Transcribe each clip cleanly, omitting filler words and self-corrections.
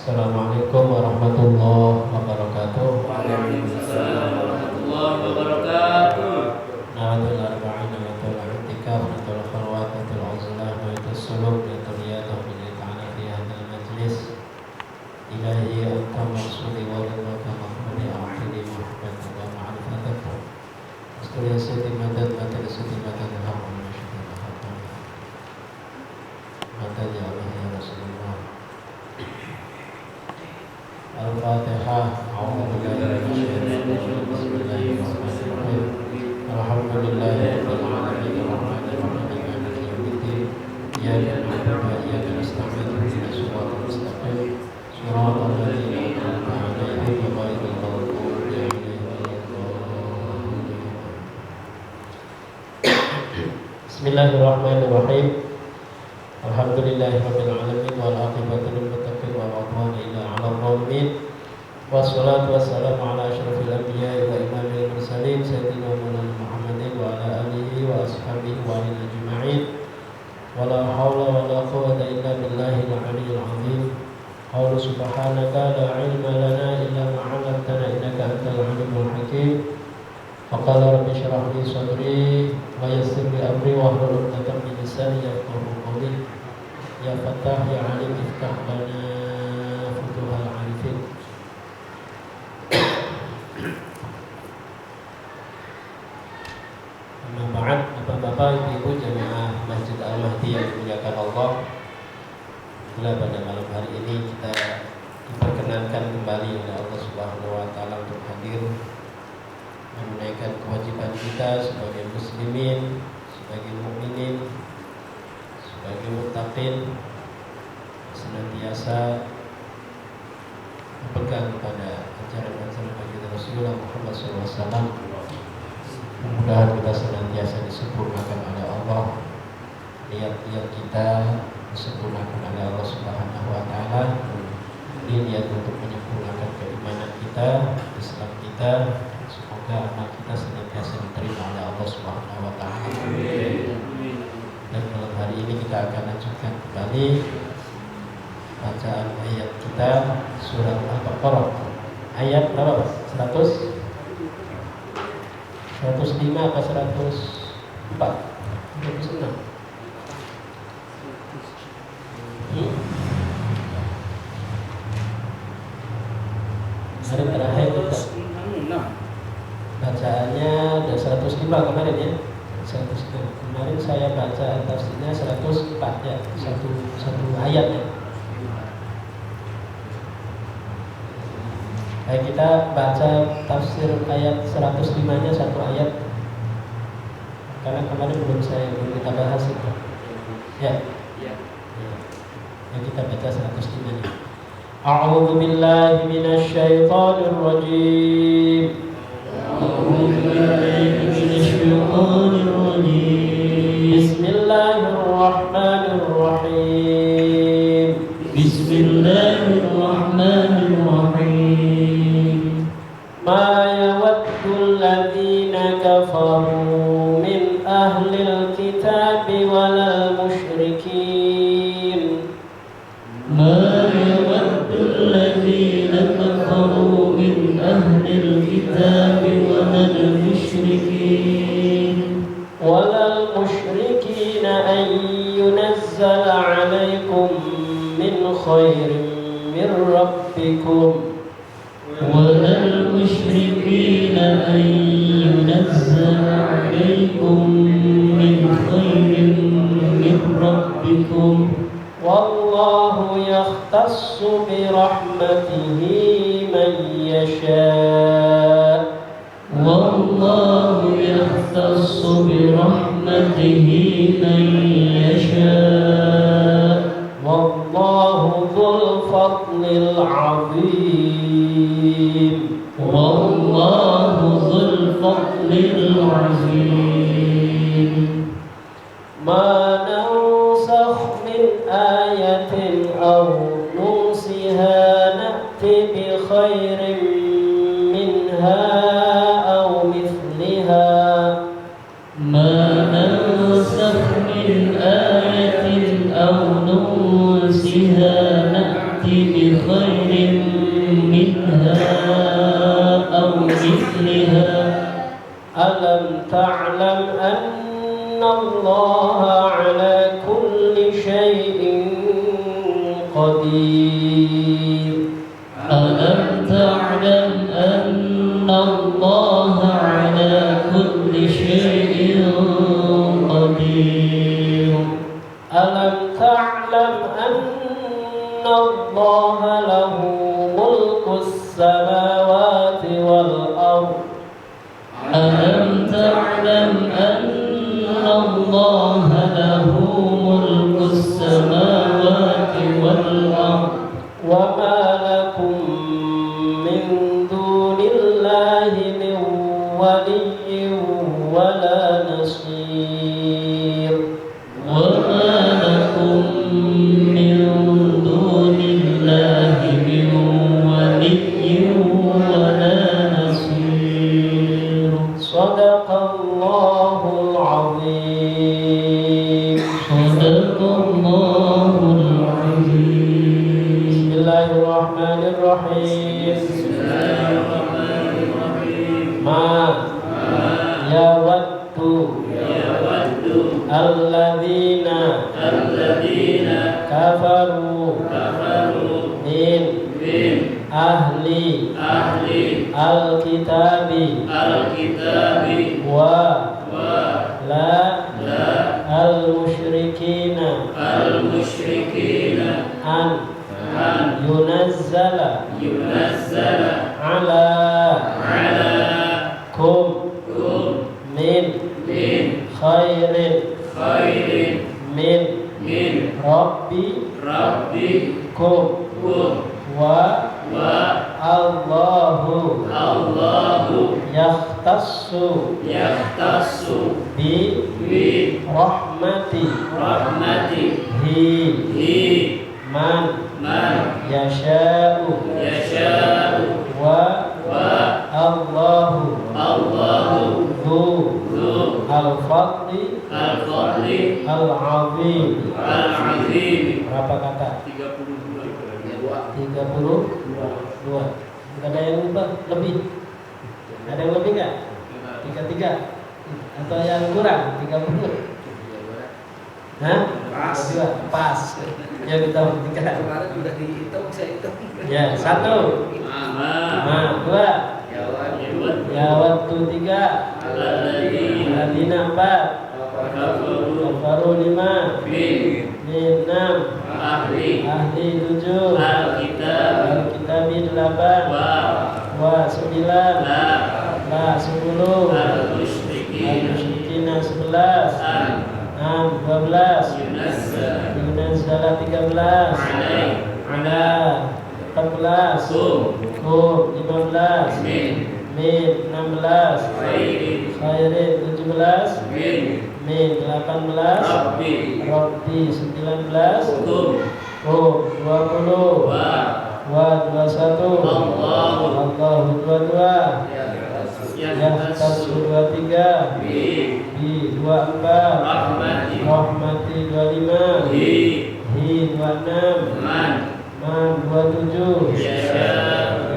Assalamualaikum warahmatullahi wabarakatuh. Waalaikumsalam warahmatullahi wabarakatuh. Na'atul arba'in na'atul i'tikaf na'atul khalwat na'atul uzlah na'atul suluk na'atul riyadah binita'ana fi hadal majlis. Ilahi anta maksudi wa ridwaka mahmudi a'afili muhabbata wa ma'rifatakum. Astur ya siti madad matal siti madad al-haqqan wa syukur al-haqqan. Mata ya Allah ya Rasulullah. Al-Fatihah. A'udzu billahi minasyaitonir rajim. Bismillahirrahmanirrahim. Alhamdulillahirabbil alamin arrahmanir rahim maliki yaumiddin. Iyyaka na'budu wa iyyaka nasta'in ihdinas siratal mustaqim. Shiratal ladzina an'amta 'alaihim ghairil maghdubi 'alaihim waladdallin. Bismillahirrahmanirrahim. Alhamdulillahirabbil alamin wal 'aqibatu lil muttaqin wa la 'udwana illa 'alal zalimin. Wassalatu wassalamu ala asyrafil anbiya'i wa imamil mursalin sayyidina Maulana Muhammadin wa ala alihi wa ashabihi wa alihi ajma'in. Wa la haula wa la quwwata illa billahil 'aliyyil 'azim. Qala subhanaka la 'ilma lana illa ma 'allamtana innaka antal 'alimul hakim. Faqala rabbi shrah li sadri wa yassir li amri wahlul 'uqdatam min lisani yafqahu qawli. Ya Fattah ya 'Alim iftah lana futuhal 'arifin. Ba'd, Bapak-bapak, Ibu jamaah Masjid Al-Mahdi yang dimuliakan Allah. Itulah pada malam hari ini kita diperkenankan kembali oleh Allah Subhanahu wa taala untuk hadir menunaikan kewajiban kita sebagai muslimin, sebagai mukminin, sebagai muttaqin, senantiasa berpegang pada ajaran-ajaran baginda Rasulullah Muhammad SAW. Mudah-mudahan kita senantiasa disempurnakan oleh Allah, niat-niat kita disempurnakan oleh Allah Subhanahu wa taala. Ini niat untuk menyempurnakan keimanan kita, Islam kita. Semoga amal kita senantiasa diterima oleh Allah Subhanahu wa taala. Dan malam hari ini kita akan lanjutkan kembali bacaan ayat kita surat Al-Baqarah. Ayat berapa? 105 atau 104? 106. Hari terakhir kita bacaannya ada 105 kemarin ya. 105. Kemarin saya baca tafsirnya 104 ya, satu ayat ya. Baik, kita baca tafsir ayat 105-nya satu ayat. Karena kemarin belum kita bahas itu. Ya. Ya, kita baca 105-nya. A'udzu billahi minasy syaithanir rajim. A'udzu billahi minasy syaithanir rajim. Bismillahirrahmanirrahim. Bismillahirrahmanirrahim. Ma yawaddu alladhina kafaru min ahlil kitabi walal musyrikin. Ma yawaddu alladhina kafaru min ahlil kitabi walal musyrikin an yunazzala alaykum min khairin min rabbikum. وَلَلْمُشْرِكِينَ أَنْ يُنَزَّلَ عَلَيْكُمْ مِنْ خَيْرٍ مِنْ رَبِّكُمْ وَاللَّهُ يَخْتَصُّ بِرَحْمَتِهِ مَنْ يَشَاءُ وَاللَّهُ يَخْتَصُّ بِرَحْمَتِهِ مَنْ يَشَاءُ وَاللَّهُ ذُو الْفَضْلِ الْعَظِيمِ وَاللَّهُ ذُو الْفَضْلِ الْعَظِيمِ مَا نَنسَخْ مِنْ آيَةٍ أَوْ نُنْسِهَا نَأْتِ بِخَيْرٍ مِنْهَا أَوْ مِثْلِهَا مَا نَنسَخْ مِنْ آيَةٍ أَوْ نُنْسِهَا نَأْتِ بِخَيْرٍ بخير منها أو مثلها ألم تعلم أن الله على كل شيء قدير ألم تعلم أن الله على كل شيء قدير ألم تعلم أن الله له ملك السماوات والأرض ألم تعلم أن الله له ملك السماوات والأرض وما لكم من دون الله من ولي ولا نصير وما لكم من دون الله من ولي ولا نصير صدق الله العظيم صدق الله العظيم بسم الله الرحمن الرحيم ما يود الذين كفروا من أهل الكتاب ولا المشركين أن ينزل عليكم من خير من ربكم والله يختص برحمته من يشاء والله ذو الفضل العظيم. Berapa kata? 32. Ada yang lebih? Ada yang lebih nggak? 33 atau yang kurang? 30? Hah? Pas. Ya kita buktikan. Kemarin sudah dihitung, saya hitung. Ya, 1. Nah, 2. Ya waktu 3. Ladina 4. Kafaru 5. Min 6. Ahli 7. Alkitabi 8. Wa 9. La 10. Al-musyrikina 11. 12. Yunazzala 13. Ala 14. Kum 15. Min 16. Khairin 17. Min 18. Rabbi 19. Kum 20. Wa 21. Allahu 22. Yahtasu 23. Bi 24. Rahmati 25. Hi 26. Man 27.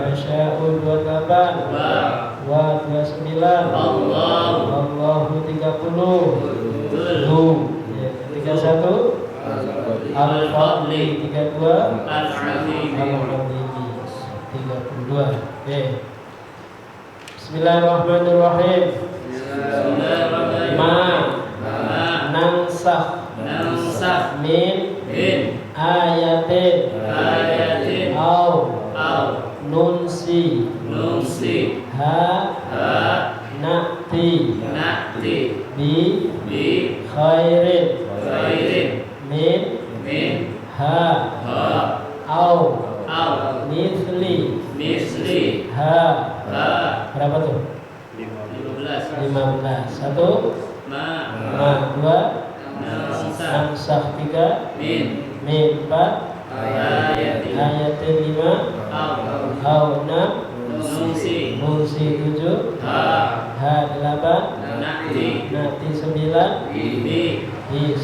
Yasha'u 28. Wa 29. Allahu 30. Zu 31. Al-Fadli 32. Al-Azimi 32. Oke. Bismillahirrahmanirrahim. Ma nansakh min ayatin au nunsi ha na'ti bi khairin min ha au misli ha. Berapa tuh? 15. 1. Ma 2. Nansakh 3. Min 4. Ayatin 5. Au 6. Nunsi 7. Ha 8. Na'ti 9. Bi 10.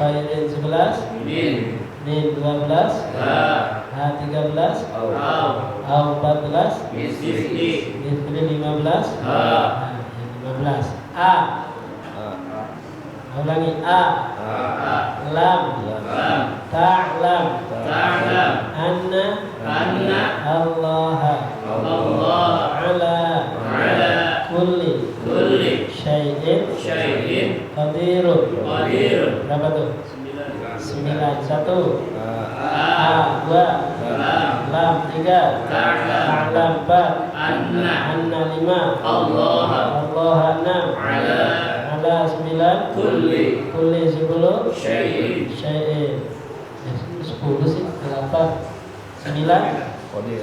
Khairin 11. Min 12, Ha 13, Au 14, Misli 15, Nah, yang 15. A. Ulangi A. Lam. Ta'lam. Anna. Allah. Ala. Kulli. Syai'in. Qadirun. Berapa tuh? 9. 1. A 2. Lam 3. Ta'lam 4. Anna 5. Allah 6. Ala 9. Kulli 10. Syai'in. 10 sih. Berapa? 9. Qadir.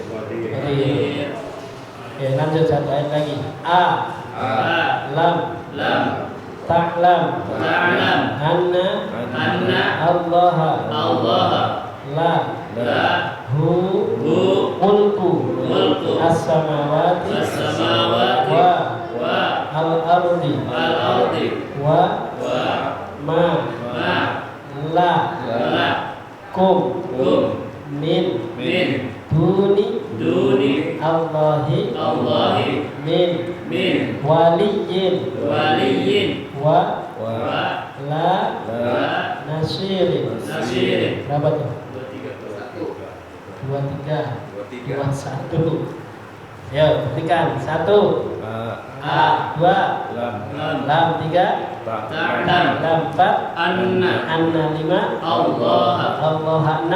Oke, lanjut satu ayat lagi. A. Lam. Ta'lam. Anna. Allah. La. Hu. Mulku. As-samawati. Wa. Al-ardi. Wa. Ma. La. Kum. Min. Duni. Allahi. Min. Waliyin. Wa. La. Nasirin. Berapa tuh? 2, 3. 2, 1. Ya, buktikan. 1. A 2. Lam 3. Lam 4. Anna 5. Allah 6.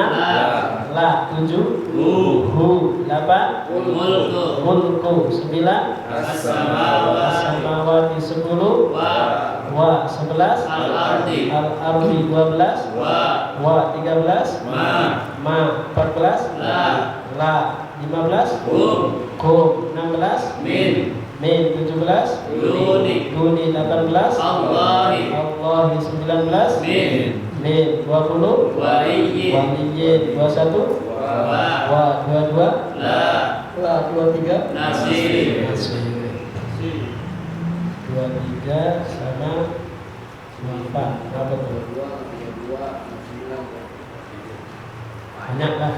La 7. Hu 8. Mulku 9. As-samawati 10. Wa 11. Al-ardi 12. Wa 13. Ma 14. La 15. Kum 16. Min 17. Duni 18. Allahi 19. Min 20. Waliyin 21. Wa 22. La 23. Nasir 23 sama 24. Berapa tuh? Banyak lah.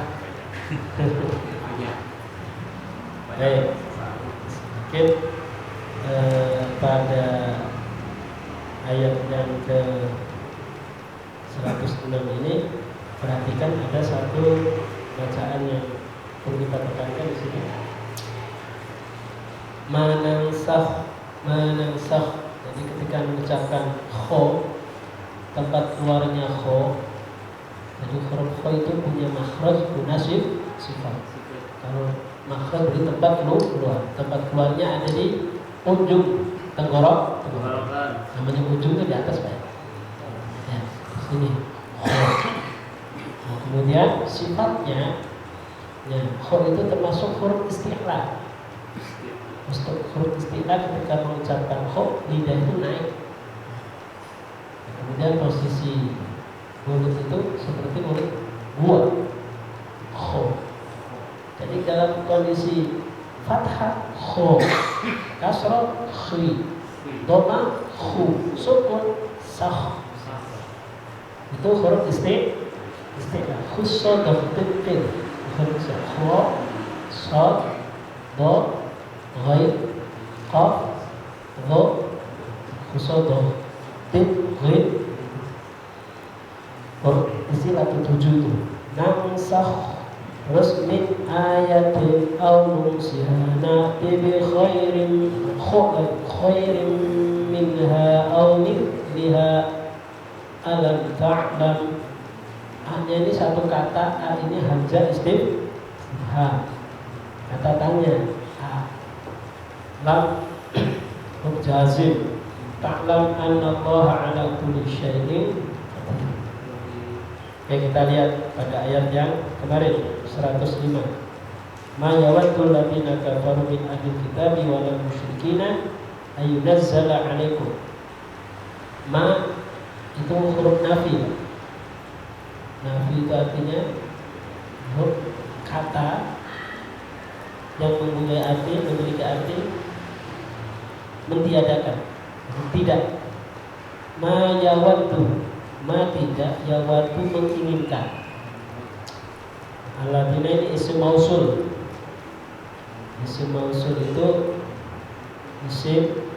Baik. Sedikit pada ayat yang ke 106 ini, perhatikan ada satu bacaan yang perlu kita tekankan di sini. Manansakh. Jadi ketika mengucapkan kho, tempat keluarnya kho. Jadi huruf kho itu punya makhraj, munasib, sifat. Kalau makhraj di tempat keluar, tempat keluarnya ada di ujung tenggorok. Namanya ujung itu di atas, Pak. Ya, sini. Nah, kemudian sifatnya, ya, kho itu termasuk huruf isti'la. Untuk huruf isti'la ketika mengucapkan kho, lidah itu naik. Kemudian posisi mulut itu seperti mulut buah. Kho. Jadi dalam kondisi fathah kho, kasrah khi, dhamma khu, sukun sakh. Itu huruf isti'la. Khussa daftin. Huruf kho, sad, dha, ghain, qaf, dha, khussa daftin, ghain. Istilah ke-7 itu nansakh. Terus min ayatin aw nunsiha na'ti bi khairin minha aw mithliha alam ta'lam. Hanya ini satu kata, A ini hamzah istifham, kata tanya. Lam jazim. Ta'lam anna Allah ala kulli syai'in. Oke, kita lihat pada ayat yang kemarin 105. Ma yawaddul ladzina kafaru min ahlil kitabi wal musyrikina ayunazzala 'alaikum. Ma itu huruf nafi. Nafi itu artinya huruf kata yang memiliki arti mentiadakan, tidak. Ma yawaddu, ma tidak, yawaddu menginginkan. Alladzina ini isim mausul. Isim mausul itu isim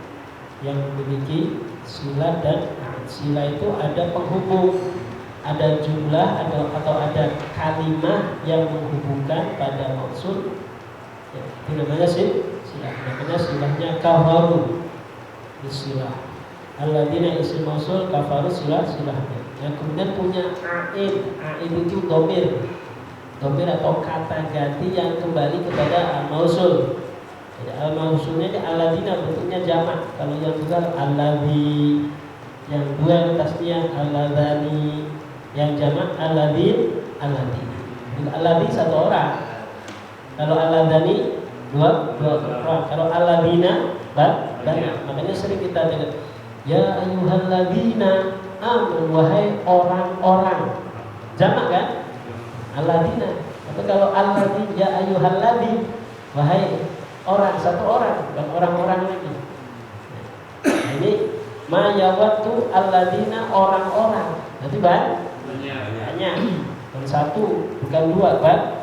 yang memiliki sila dan sila itu ada penghubung, ada jumlah atau ada kalimat yang menghubungkan pada mausul. Ya, itu namanya silah. Namanya silahnya kafaru. Silah. Alladzina isim mausul, kafaru silahnya. Yang kemudian punya aid itu domir atau kata ganti yang kembali kepada al-mausul. Jadi al-mausulnya ini alladzina bentuknya jamak. Kalau yang tunggal alladzi, yang dua tasniah alladzani, yang jamak alladzin, alladzina. Alladzi satu orang. Kalau alladzani dua orang. Kalau alladzina banyak. Makanya sering kita dengar ya ayyuhalladzina amanu, wahai orang-orang. Jamak kan? Alladzina. Tapi kalau alladzi ya ayyuhalladzi, wahai orang, satu orang, bukan orang-orang lagi. Nah, ini ma yawattu alladzina, orang-orang. Nanti banyak. Bukan satu, bukan dua, banyak.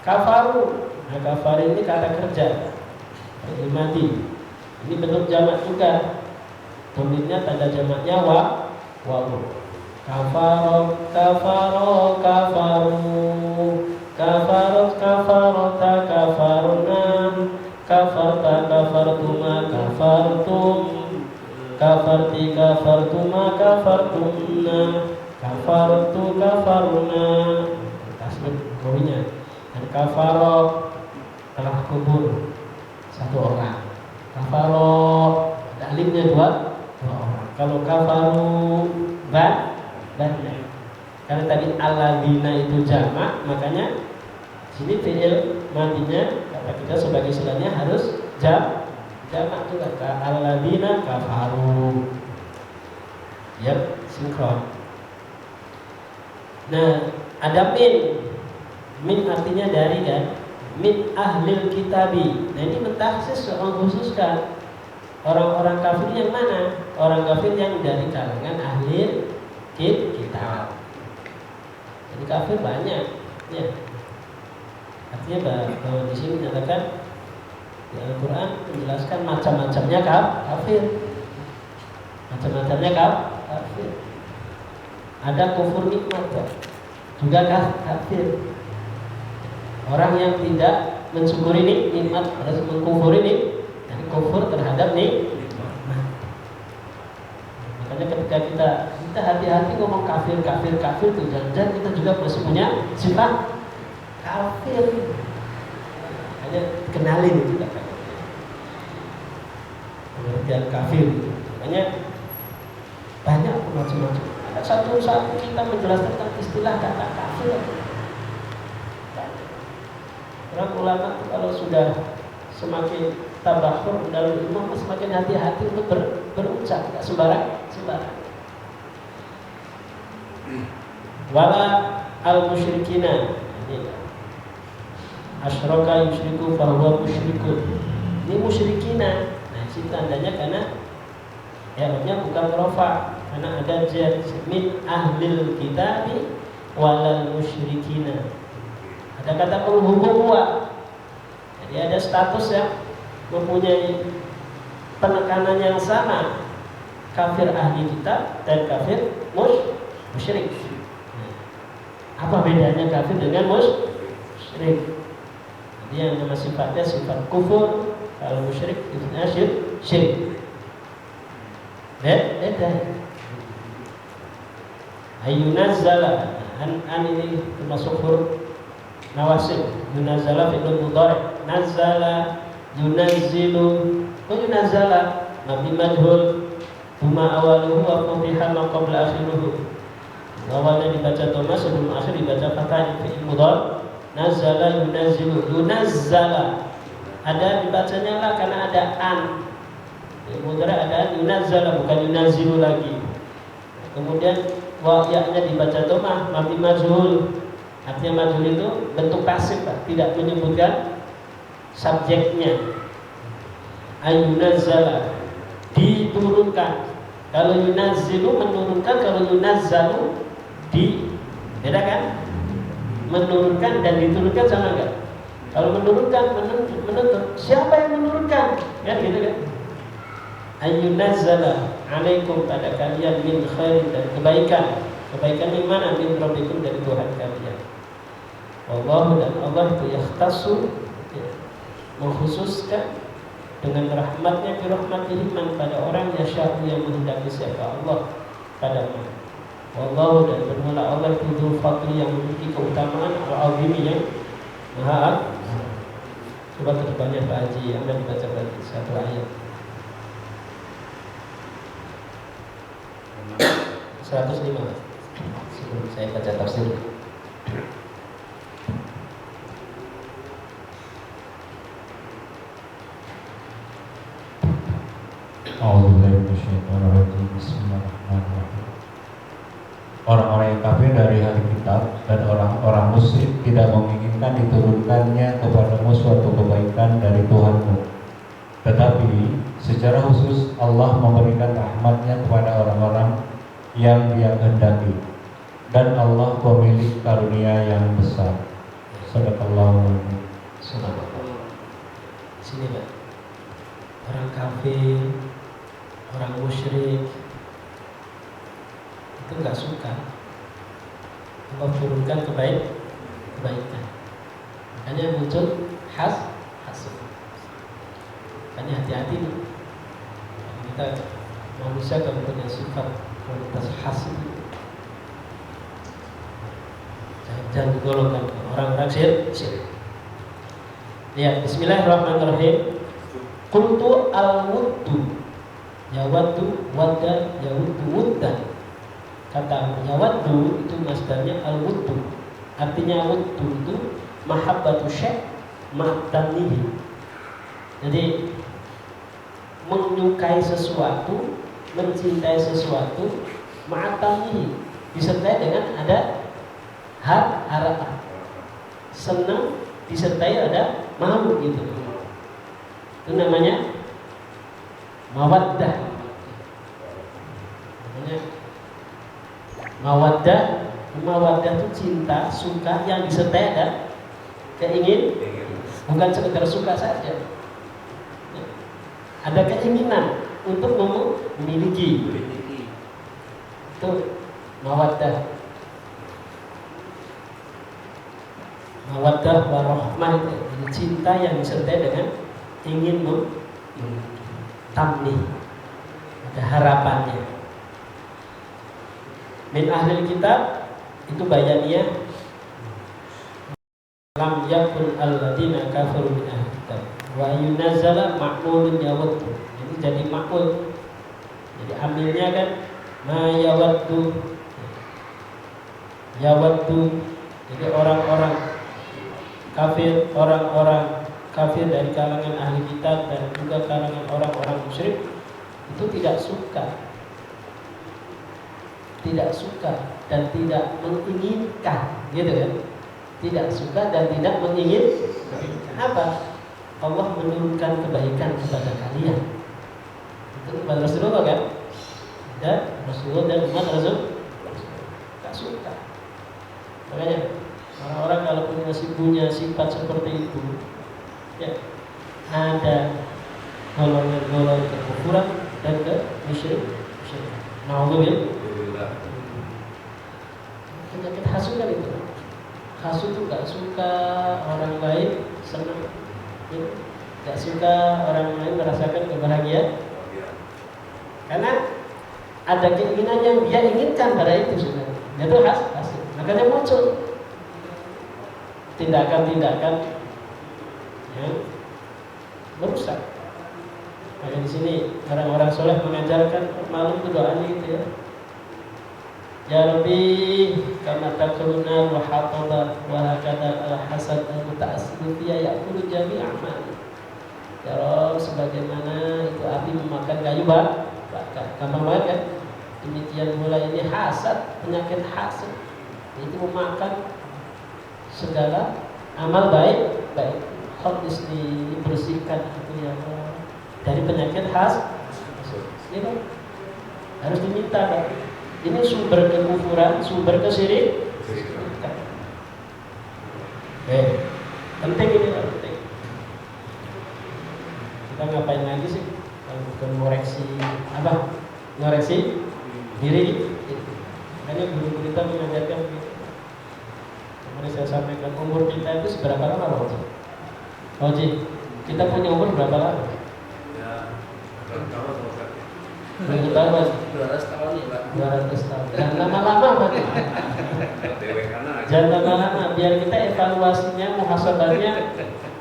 Kafaru. Nah, kafaru ini kata kerja. Mati. Ini bentuk jamak juga. Domirnya tanda jamaknya wawu. Kafaru, kafaru, kafarota, kafaruna, kafarta, kafartuma, kafartum, kafarti, kafartuma, kafartumna, kafartu, kafaruna. Tasbih kowinya. Dan kafaro telah kubur satu orang. Kafaro ada alifnya dua orang. Kalau kafaru banyak. Karena tadi alladzina itu jamak, makanya sini fi'il madinya kata kita sebagai silahnya harus jamak juga. Alladzina kafaru. Yap, sinkron. Nah, ada min artinya dari kan, min ahlil kitabi. Nah, ini mentaksis, mengkhususkan orang-orang kafir yang mana? Orang kafir yang dari kalangan ahlil kitab. Jadi kafir banyak, ya. Artinya bahwa di sini menyatakan di Al-Quran menjelaskan macam-macamnya kafir. Macam-macamnya kafir. Ada kufur nikmat juga kafir. Orang yang tidak mensyukuri nikmat harus mengkufuri dan kufur terhadap nikmat. Makanya ketika kita hati-hati ngomong kafir tuh, jangan kita juga masih punya sifat kafir. Makanya kenalin itu pengertian kafir. Makanya banyak macam-macam. Ada satu kita menjelaskan tentang istilah kata kafir. Orang ulama itu kalau sudah semakin tabakur dalam ilmu, semakin hati-hati untuk berucap, tidak sembarang. Wala al-musyrikina, asyraka yusyriku fahuwa musyrikun. Ini musyrikina. Nah, itu tandanya karena ya bukan rofa, karena ada jad min ahlil kitabi walal musyrikina. Ada kata penghubung wa. Jadi ada status yang mempunyai penekanan yang sama, kafir ahli kitab dan kafir musyrik. Apa bedanya kafir dengan musyrik? Jadi yang nama sifatnya sifat kufur, kalau musyrik itu syirik. Beda. Ayunazzala an ini termasuk huruf nawasib. Yunazzala fi'lun mudhari'. Nazzala, yunazzilu, yunazzala mabni majhul, huma awaluhu wa futiha ma qabla akhiruhu. Awalnya dibaca dhamma, sebelum akhir dibaca fathah, fi'il mudhari'. Nazzala yunazzilu, yunazzala. Ada dibacanya lah karena ada an. Fi'il mudhari' ada yunazzala, bukan yunazzilu lagi. Kemudian wa ya-nya dibaca dhamma, mabni majhul. Artinya majhul itu bentuk pasif, Pak, tidak menyebutkan subjeknya. Ayunazzala, diturunkan. Kalau yunazzilu menurunkan, kalau yunazzalu beda kan? menurunkan dan diturunkan sama enggak? Kalau menurunkan, menuntut, siapa yang menurunkan? Kan gitu kan? Ayyunazzala alaikum, pada kalian min khairin, dan kebaikan. Kebaikan yang mana? Min rabbikum, dari Tuhan kalian. Wallahu, dan Allah itu yakhtassu, mengkhususkan dengan rahmatnya, birahmatihi, pada orang yasha'u, yang menghendaki siapa Allah padanya. Wallahu, dan bermula Allah itu dzul fadli, yang memiliki keutamaan al-azimi, yang maha. Coba terjemahnya Pak Haji, Anda dibaca lagi satu ayat 105 sebelum saya baca tafsir. Bismillahirrahmanirrahim. Orang-orang yang kafir dari ahli kitab dan orang-orang musyrik tidak menginginkan diturunkannya kepadamu suatu kebaikan dari Tuhanmu. Tetapi secara khusus Allah memberikan rahmatnya kepada orang-orang yang Dia kehendaki, dan Allah pemilik karunia yang besar. Sadaqallahu Subhanallah. Sini Pak, orang kafir, orang musyrik itu nggak suka Allah turunkan kebaikan. Makanya muncul hasud. Makanya hati-hati nih. Kita manusia kalau punya sifat kualitas hasud, jangan digolongkan orang-orang syirik. Lihat, Bismillahirrahmanirrahim. Qultu al-wuddu, yawaddu wadda, yawuddu wuddan. Kata yawaddu itu masdarnya al-wuddu. Artinya wuddu itu mahabbatu syai' ma'tanihi. Jadi menyukai sesuatu, mencintai sesuatu, ma'tanihi, disertai dengan ada harapan. Senang disertai ada malu gitu. Itu namanya mawaddah. Namanya mawaddah itu cinta, suka yang disertai ada bukan sekedar suka saja. Ada keinginan untuk memiliki. Itu mawaddah. Mawaddah warahmah, jadi cinta yang disertai dengan ingin tamnih, ada harapannya. Min ahli kitab itu bayannya lam yakun alladziina kafaru min ahli kitab wa yunazzala ma'mulun yawaddu. Jadi ma'mul, jadi ambilnya kan ma yawaddu, jadi orang-orang kafir dari kalangan ahli kitab dan juga kalangan orang-orang musyrik itu tidak suka dan tidak menginginkan, gitu kan? Tidak suka dan tidak menginginkan. Apa? Allah menurunkan kebaikan kepada kalian. Itu kepada Rasulullah kan? Dan Rasulullah dan umat Rasul tak suka. Makanya orang-orang kalau punya sifat seperti itu, ya, ada golongan kekufuran dan kemusyrikan. Nauzubillah. Penyakit hasud kan itu. Hasud itu gak suka orang lain senang, gak suka orang lain merasakan kebahagiaan, karena ada keinginan yang dia inginkan pada itu sebenarnya. Itu hasud. Makanya muncul tindakan-tindakan yang merusak. Maka di sini orang-orang soleh mengajarkan malam itu doanya gitu ya. Ya Rabbi, kama takruna wa hataba wa hakada al-hasad al-muta'assidu fiya ya'kulu jami' a'mali. Ya Rabb, sebagaimana itu api memakan kayu bakar. Gampang banget kan? Demikian pula ini hasad, penyakit hasad. Itu memakan segala amal baik. Harus dibersihkan itu ya, dari penyakit hasad. Ini harus diminta kan? Ini sumber kekufuran, sumber kesyirikan. Penting ini lah, penting. Kita ngapain lagi sih? Kalau bukan ngoreksi apa? Ngoreksi diri. Makanya guru kita mengajarkan begitu. Kemarin saya sampaikan umur kita itu seberapa lama, Oji? Kita punya umur berapa lama? Ya, tahun Berapa tahun? 200 tahun ya Pak. 200 tahun. Jangan lama-lama, Pak. Jangan lama-lama, biar kita evaluasinya, muhasabahnya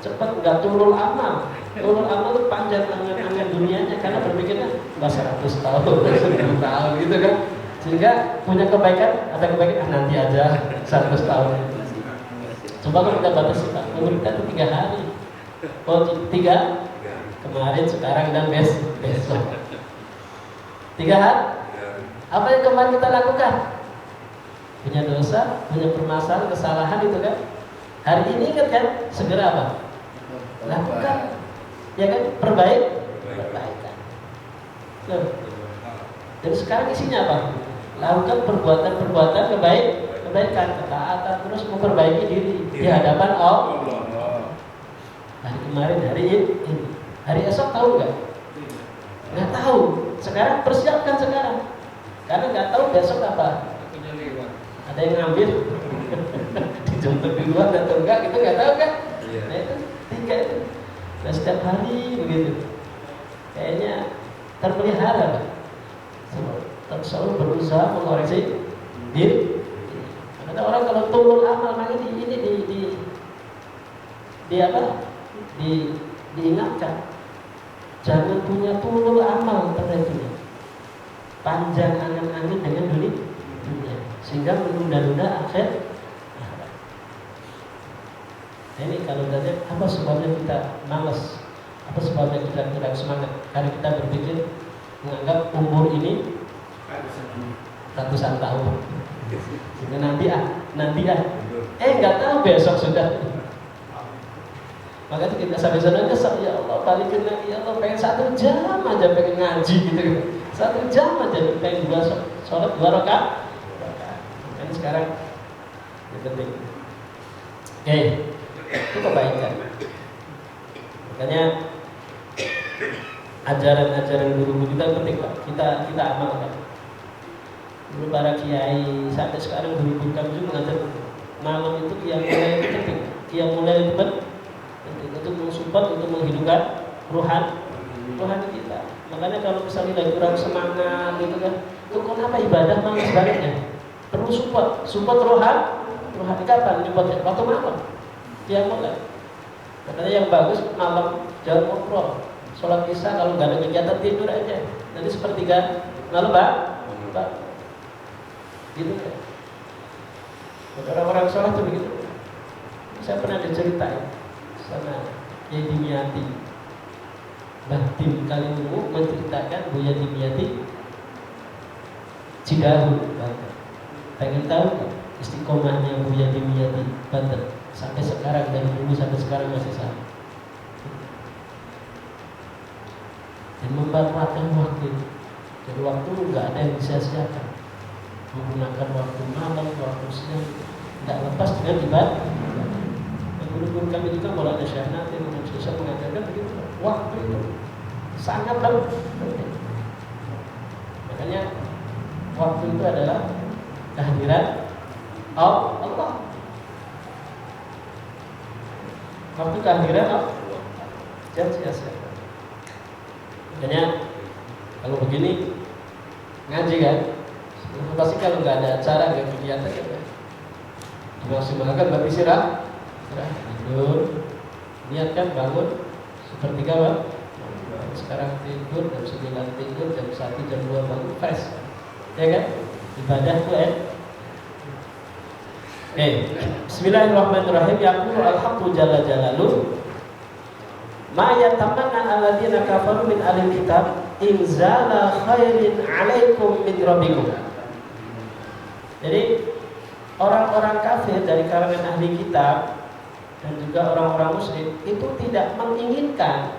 cepat, nggak turun amal. Turun amal itu panjang angan-angan dunianya, karena berpikirnya 100 tahun, 1000 tahun gitu kan. Sehingga punya kebaikan, ada kebaikan, nanti aja 100 tahun. Coba kalau kita batasi, Pak, umur kita itu 3 hari. Oh, 3? Kemarin, sekarang, dan besok. 3 hari? Apa yang kemarin kita lakukan? Punya dosa, punya permasalahan, kesalahan itu kan. Hari ini ingat kan, segera apa? Lakukan. Ya kan, perbaikan. Loh. Dan sekarang isinya apa? Lakukan perbuatan-perbuatan kebaikan, ketaatan, terus memperbaiki diri di hadapan Allah. Hari kemarin, hari ini, hari esok tahu nggak? Nggak tahu. Sekarang persiapkan sekarang, karena nggak tahu besok apa. Ada yang ngambil dijemput duluan atau enggak, kita nggak tahu kan? Nah itu 3 itu. Nah setiap hari begitu. Kayaknya terpelihara, Pak. Selalu berusaha mengoreksi diri. Karena orang kalau turun amal, makanya diingatkan. Jangan punya turun amal terhadapnya. Panjang angan-angan dengan dunia, sehingga menunda-nunda akhir. Nah, ini kalau tanya apa sebabnya kita malas, apa sebabnya kita tidak semangat? Karena kita berpikir menganggap umur ini ratusan tahun. Sehingga nanti nggak tahu besok sudah. Makanya kita sampai sana kesal, ya Allah balikin lagi, ya Allah pengen 1 jam aja pengen ngaji gitu. 1 jam aja pengen 2 sholat 2 rakaat. Kan sekarang yang penting. Itu kebaikan. Makanya ajaran-ajaran guru-guru kita penting, Pak. Kita amalkan. Dulu para kiai sampai sekarang guru-guru kami juga mengajar malam itu yang mulai itu penting. Yang mulai itu penting untuk mensupport, untuk menghidupkan rohani kita. Makanya kalau misalnya lagi kurang semangat gitu kan, itu kenapa ibadah malah sebaliknya? Perlu support rohani kapan? Supportnya waktu malam. Dia mulai. Katanya yang bagus malam jangan ngobrol. Sholat isya kalau nggak ada kegiatan tidur aja. Nanti sepertiga malam Pak. Gitu ya. Orang-orang sholat tuh begitu. Saya pernah diceritain sama Kiai Dimyati. Bahtim Kalimu menceritakan Buya Dimyati Cidahu, Banten. Pengen tahu kan istiqomahnya Buya Dimyati Banten sampai sekarang, dari dulu sampai sekarang masih sama. Dan memanfaatkan waktu. Jadi waktu nggak ada yang disia-siakan. Menggunakan waktu malam, waktu siang, tidak lepas dengan ibadah. Guru-guru kami juga mulai ada syahnat yang susah mengajarkan begitu. Waktu itu sangat penting. Makanya waktu itu adalah kehadiran Allah. Waktu kehadiran Allah. Jangan sia-sia. Makanya kalau begini ngaji kan, pasti kalau nggak ada acara, nggak kegiatan ya dimaksimalkan bagi istirahat, tidur, niatkan bangun sepertiga Pak. Sekarang tidur jam 9 tidur, jam 1 jam 2 bangun fresh, ya kan? Ibadah tuh Bismillahirrahmanirrahim. Yaqulu al-haqqu jalla jalaluhu ma yatamanna alladziina kafaru min ahlil kitab inzala khairin 'alaikum min rabbikum. Jadi orang-orang kafir dari kalangan ahli kitab dan juga orang-orang musyrik itu tidak menginginkan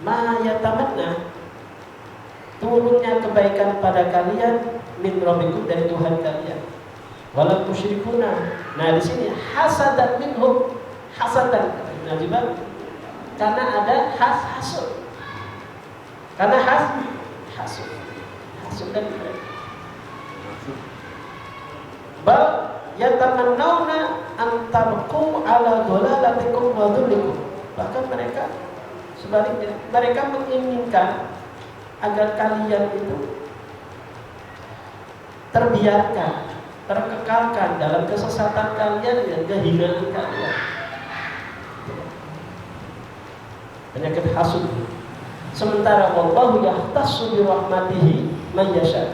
ma yatamanna turunnya kebaikan pada kalian min rabbikum dari Tuhan kalian. Walau musyrikuna. Nah di sini hasadan minhum, kesesatan. Najibah karena ada hasud. Karena hasud dan mereka. Bal yatamannawna an tabqu ala dhalalatikum wa dhullikum. Bahkan mereka sebaliknya, mereka menginginkan agar kalian itu terbiarkan, terkekalkan dalam kesesatan kalian dan kehinaan kalian. Penyakit hasud. Sementara wallahu yahtassu bi rahmatihi man yasha.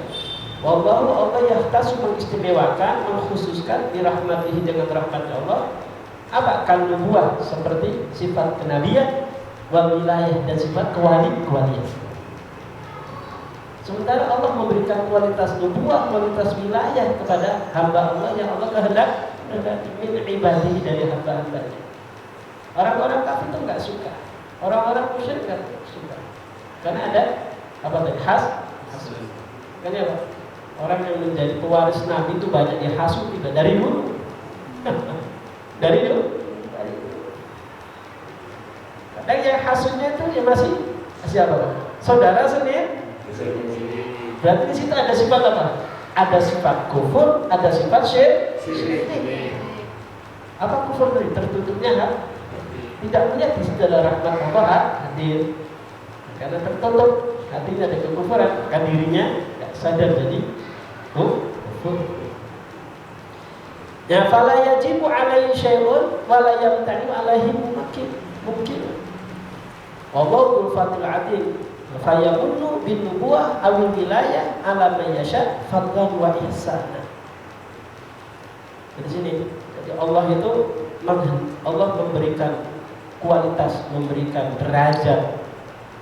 Wallahu Allah yahtassu mengistimewakan, mengkhususkan bi rahmatihi dengan rahmat Allah. Apa? Kan nubuwah seperti sifat kenabian, wal wilayah dan sifat kewalian. Sementara Allah memberikan kualitas nubuwah, kualitas wilayah kepada hamba Allah yang Allah kehendak min ibadihi dari hamba-hambanya. Orang-orang kafir itu enggak suka. Orang-orang musyrik enggak suka. Karena ada apa tadi? Hasud. Karena apa? Orang yang menjadi pewaris Nabi itu banyak dihasut juga dari dulu. dari dulu. Kadang yang hasutnya itu ya masih apa? Saudara sendiri. Berarti di situ ada sifat apa? Ada sifat kufur, ada sifat syirik. Apa kufur tadi? Tertutupnya tidak melihat di situ ada rahmat Allah hadir. Karena tertutup hatinya ada kekufuran, maka dirinya tidak sadar jadi kufur. Ya fala yajibu alaihi syai'un wa la yamtani alaihi mungkin. Wallahu dzul adil. Fa yamunnu bin nubuwah aw wilayah ala man yasha fadlan wa ihsana. Di sini jadi Allah memberikan kualitas, memberikan derajat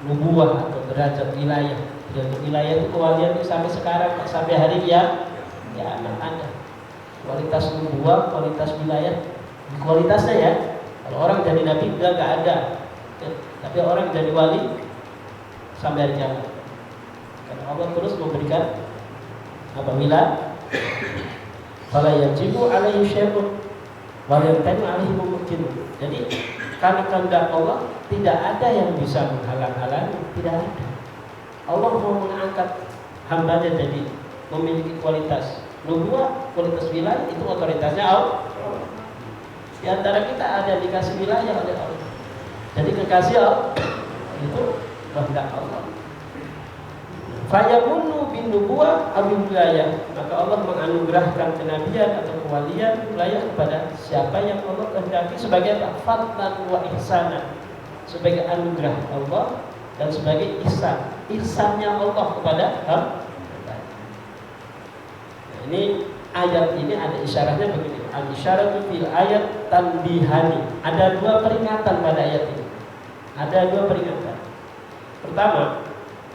nubuwah atau derajat wilayah. Derajat wilayah itu kewalian itu sampai sekarang, sampai hari ya ada. Kualitas nubuwah, kualitas wilayah, kualitasnya ya. Kalau orang jadi nabi enggak ada. Ya, tapi orang jadi wali sampai hari kiamat. Karena Allah terus memberikan apa wilayah. Fala yajibu alaihi syai'un wa yantami alaihi mumkin. Jadi karena kehendak Allah tidak ada yang bisa menghalang-halangi, tidak ada. Allah mau mengangkat hambanya jadi memiliki kualitas nubuwah, kualitas wilayah, itu otoritasnya Allah. Di antara kita ada dikasih wilayah oleh Allah. Jadi kekasih Allah itu kehendak Allah. Fayamunnu bin nubuwah aw wilayah, maka Allah menganugerahkan kenabian atau kewalian wilayah kepada siapa yang Allah kehendaki sebagai fadlan wa ihsanan, sebagai anugerah Allah dan sebagai ihsannya Allah kepada hamba. Nah, ini ayat ini ada isyaratnya begini. Al-isyaratu fil ayat tanbihani. Ada dua peringatan pada ayat ini. Ada dua peringatan. Pertama,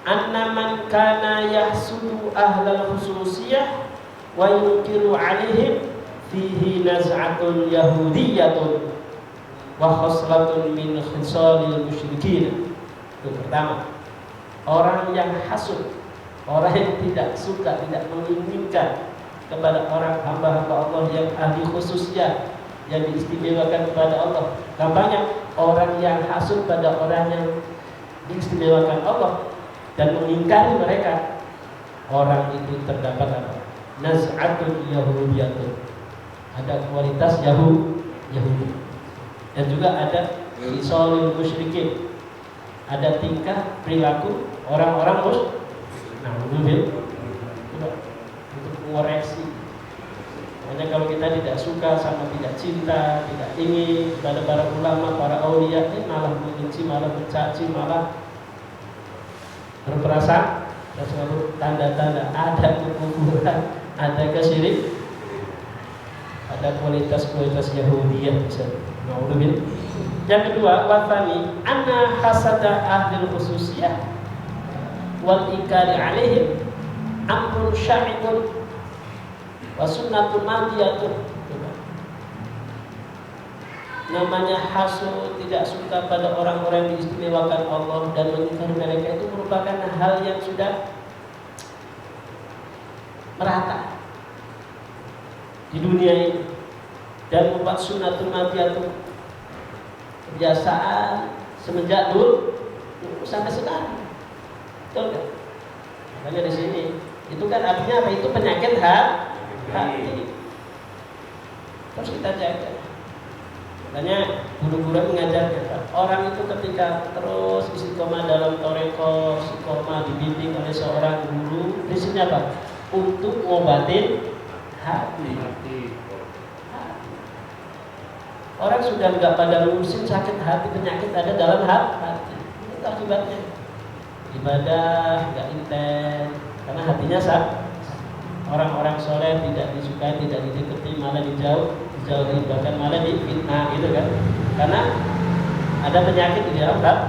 anna man kana yahsudu ahlal khususiyah wa yunkiru alaihim fihi naz'atun yahudiyyatun wa khoslatun min khisalil musyrikin. Itu pertama, orang yang hasud, orang yang tidak suka, tidak menginginkan kepada orang hamba-hamba Allah yang ahli khususiyah, yang diistimewakan kepada Allah. Kampanye orang yang hasud pada orang yang diistimewakan Allah dan mengingkari mereka, orang itu terdapat apa? Naz'atun yahudiyatun. Ada kualitas Yahudi. Dan juga ada khisalul musyrikin. Ada tingkah perilaku orang-orang musyrik. Nah, untuk mengoreksi. Makanya kalau kita tidak suka sama tidak cinta, tidak ingin kepada para ulama, para aulia, malah membenci, malah mencaci, malah berperasaan dan selalu tanda-tanda ada kekufuran, ada kesyirik, ada kualitas-kualitas Yahudiyah bisa. Yang kedua, watani anna hasada ahlil khususiyah wal ikari alaihim amrun syai'un wa sunnatun madiyatun. Namanya hasud, tidak suka pada orang-orang yang diistimewakan Allah dan mengingkari mereka, itu merupakan hal yang sudah merata di dunia ini dan membuat sunnatun madiyatun, kebiasaan semenjak dulu sampai sekarang. Betul kan? Makanya di sini itu kan artinya apa? Itu penyakit hati. Terus kita jaga. Makanya guru-guru mengajarkan orang itu ketika terus istiqomah dalam toreko, istiqomah dibimbing oleh seorang guru, prinsipnya apa? Untuk ngobatin hati. Orang sudah nggak pada ngurusin sakit hati, penyakit ada dalam hati. Itu akibatnya. Ibadah nggak intens karena hatinya sakit. Orang-orang soleh tidak disukai, tidak didekati, malah dijauhi, bahkan malah difitnah gitu kan. Karena ada penyakit di dalam hati.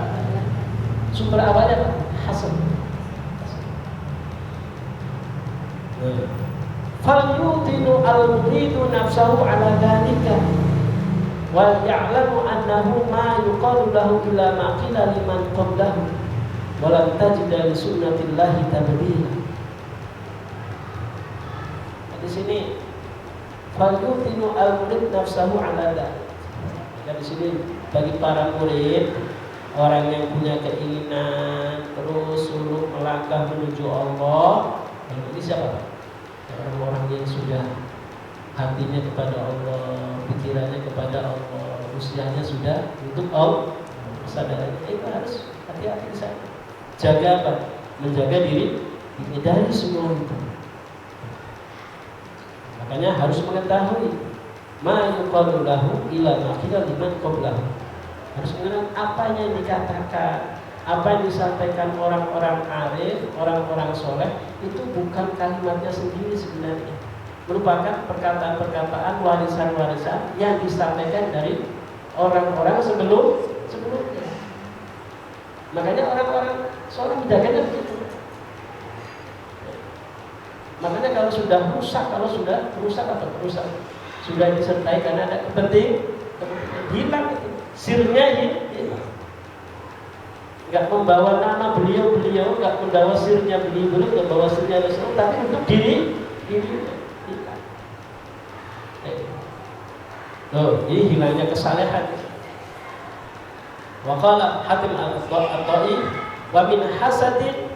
Sumber awalnya apa? Hasad. Falyutinu al-muridu nafsahu ala dhalika wal ya'lamu annahu ma yuqalu lahu illa ma qila liman qablahu wa lam tajida li sunnatillahi tabdila. Di sini falyutinu al-murid nafsahu ala dzalik. Dan di sini bagi para murid, orang yang punya keinginan terus suruh melangkah menuju Allah, ini siapa? Orang-orang yang sudah hatinya kepada Allah, pikirannya kepada Allah, usianya sudah untuk Allah, kesadarannya itu harus hati-hati di sana. Jaga apa? Menjaga diri dari semua itu. Makanya harus mengetahui ma yuqalu lahu ila ma qila liman qablahu. Harus mengenal apa yang dikatakan, apa yang disampaikan orang-orang arif, orang-orang soleh itu bukan kalimatnya sendiri sebenarnya, merupakan perkataan-perkataan warisan-warisan yang disampaikan dari orang-orang sebelumnya. Makanya orang-orang soleh menjaganya begitu. Makanya kalau sudah rusak atau rusak sudah disertai karena ada kepentingan hilang itu, sirnya hilang. Nggak membawa nama beliau, nggak membawa sirnya beliau, nggak membawa sirnya Rasul, tapi untuk diri hilang. Ini hilangnya kesalehan. Wa qala Hatim al-Ta'i wa min hasadin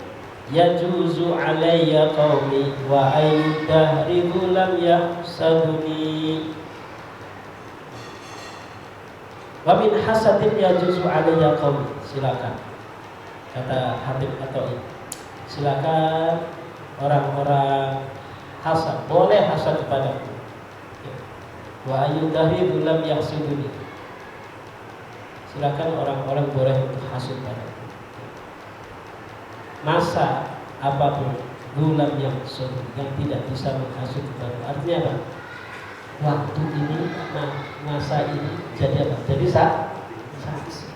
yajuzu alayya qaumi wa ayyu dahrihu lam yahsaduni. Wa min hasadin yajuzu alayya qaumi. Silakan, kata Habib Atoi, silakan orang-orang hasad, boleh hasad kepadaku. Wa ayyu dahrihu lam yahsaduni. Silakan orang-orang boleh untuk hasad padaku. Masa apapun gulam yang tidak bisa menghasut kepada. Artinya apa? Waktu ini, masa ini jadi apa? Jadi saksi.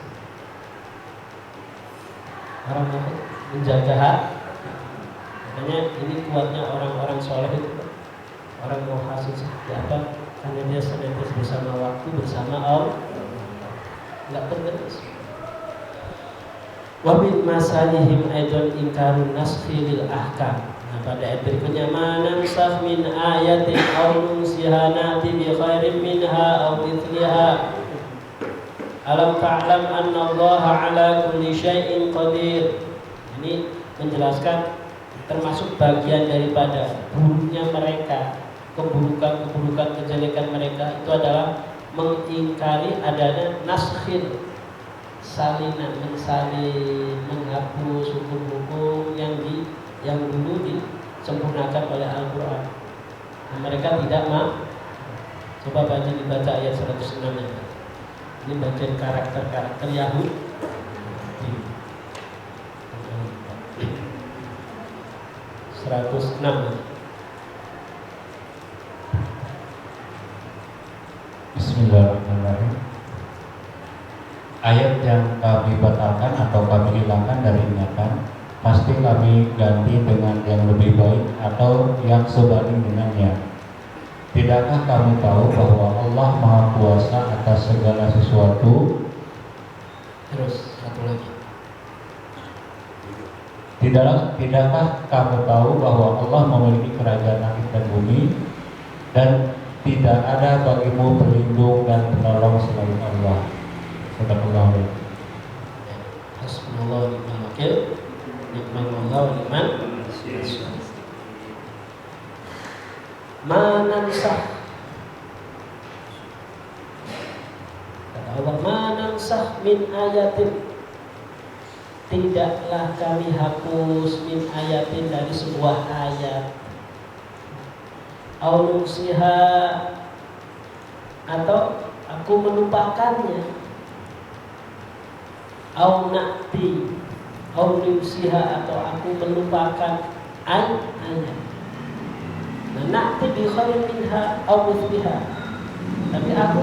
Orang apa? Menjaga hati. Makanya ini kuatnya orang-orang soleh itu. Orang mau hasut seperti apa? Karena dia senantiasa bersama waktu, bersama Allah. Enggak tergerus. Wa min masalihim aidan inkarun naskhi lil ahkam. Nah, pada ayat berikutnya man sah min ayatin aw nunsihanati bi khairin minha aw mithliha. Alam ta'lam anna Allah ala kulli syai'in qadir. Ini menjelaskan termasuk bagian daripada buruknya mereka, keburukan kejelekan mereka itu adalah mengingkari adanya naskhil, salinan, mensalin, menghapus hukum-hukum yang dulu disempurnakan oleh Al-Quran. Nah, mereka tidak mau. Coba dibaca ayat 106 ya. Ini bagian karakter Yahudi. 106. Bismillahirrahmanirrahim. Ayat yang kami batalkan atau kami hilangkan dari ingatan pasti kami ganti dengan yang lebih baik atau yang sebanding dengannya. Tidakkah kamu tahu bahwa Allah Maha Kuasa atas segala sesuatu? Terus satu lagi. Tidakkah kamu tahu bahwa Allah memiliki kerajaan langit dan bumi dan tidak ada bagimu pelindung dan penolong selain Allah? Barakallahu fiik. Hasbunallahu wa ni'mal wakil, ni'mal maula wa ni'mal nasir. Manansah, kata Allah, manansah min ayatin, tidaklah kami hapus min ayatin dari sebuah ayat, au nusiha, atau aku melupakannya, au na'ti, au nusiha, atau aku melupakan ayat. Nah, na'ti bi khairin minha au mithliha, tapi aku,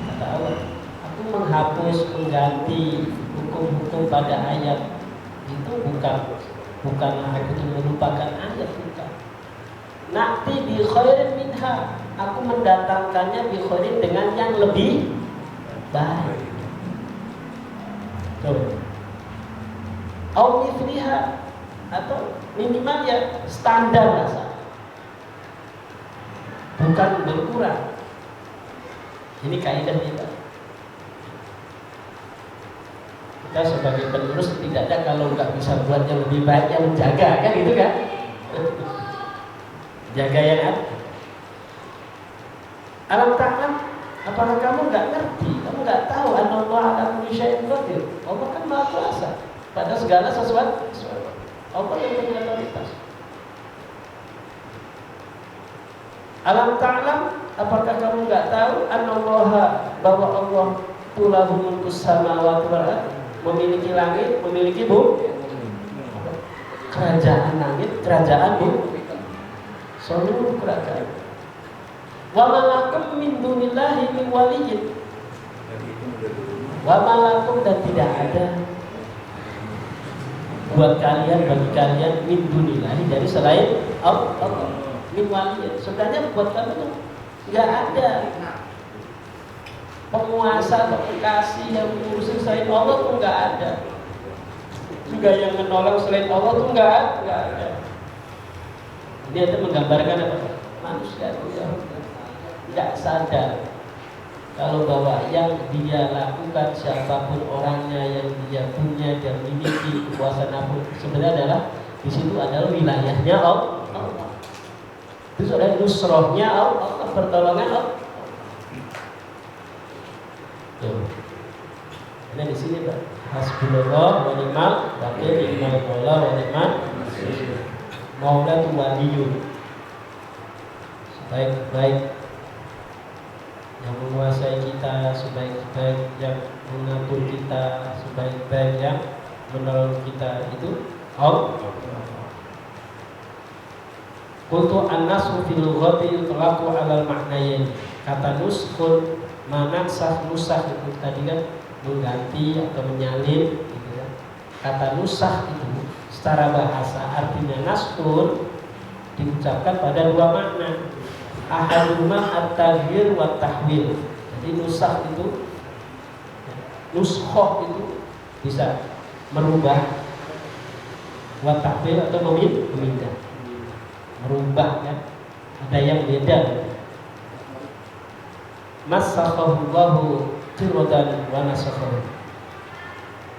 kata Allah, aku menghapus, mengganti hukum-hukum pada ayat itu bukanlah aku itu melupakan ayat, bukan. Na'ti bi khairin minha, aku mendatangkannya bi khairin, dengan yang lebih baik. Tuh. Au mithliha, atau minimal ya standar rasa, bukan berkurang. Ini kaidah kita. Kita sebagai penerus tidak ada kalau nggak bisa buat yang lebih baik, yang menjaga, kan gitu kan? Jaga yang ada. Alam ta'lam, apakah kamu nggak ngerti? Kamu nggak tahu anallah ala kulli syai'in qadir. Allah kan Maha Kuasa pada segala sesuatu. Allah yang punya otoritas. Alam ta'lam, apakah kamu nggak tahu anallaha, bahwa Allah lahu mulkus samawati wal ardh, memiliki langit, memiliki bumi, kerajaan langit, kerajaan bumi, seluruh kerajaan. Wa malakum min dunillahi min waliyyin, wa malakum, dan tidak ada buat kalian, bagi kalian, min dunillahi, dari selain Allah, min waliyyin. Sebenarnya buat kalian nggak ada penguasa atau pekasih yang mengurusin selain Allah, tuh nggak ada. Juga yang menolong selain Allah tuh nggak ada. Dia itu menggambarkan apa? Manusia itu nggak sadar kalau bahwa yang dia lakukan, siapapun orangnya, yang dia punya dan miliki kekuasaan apapun, sebenarnya adalah di situ adalah wilayahnya Allah. Itu adalah nusrohnya Allah, pertolongan Allah. Ini di sini Pak. Hasbunallah wa ni'mal wakil, ni'mal maula wa ni'mal nasir. Maula itu waliyun, sebaik-baik yang menguasai kita, sebaik-baik yang mengatur kita, sebaik-baik yang menolong kita, itu Allah. Qultu an-nasru fil lughati yutlaqu 'alal ma'nayn. Kata nuskhun, manansah, nusah itu tadi kan mengganti atau menyalin gitu ya. Kata nusah itu secara bahasa artinya naskhun diucapkan pada dua makna. Ahaduma at-taghyir wa tahwil. Jadi nusah itu, nuskhoh itu bisa merubah, wa tahwil atau memindah, merubah ya. Ada yang beda. Masakhallahu qiradan wa nasakhahu.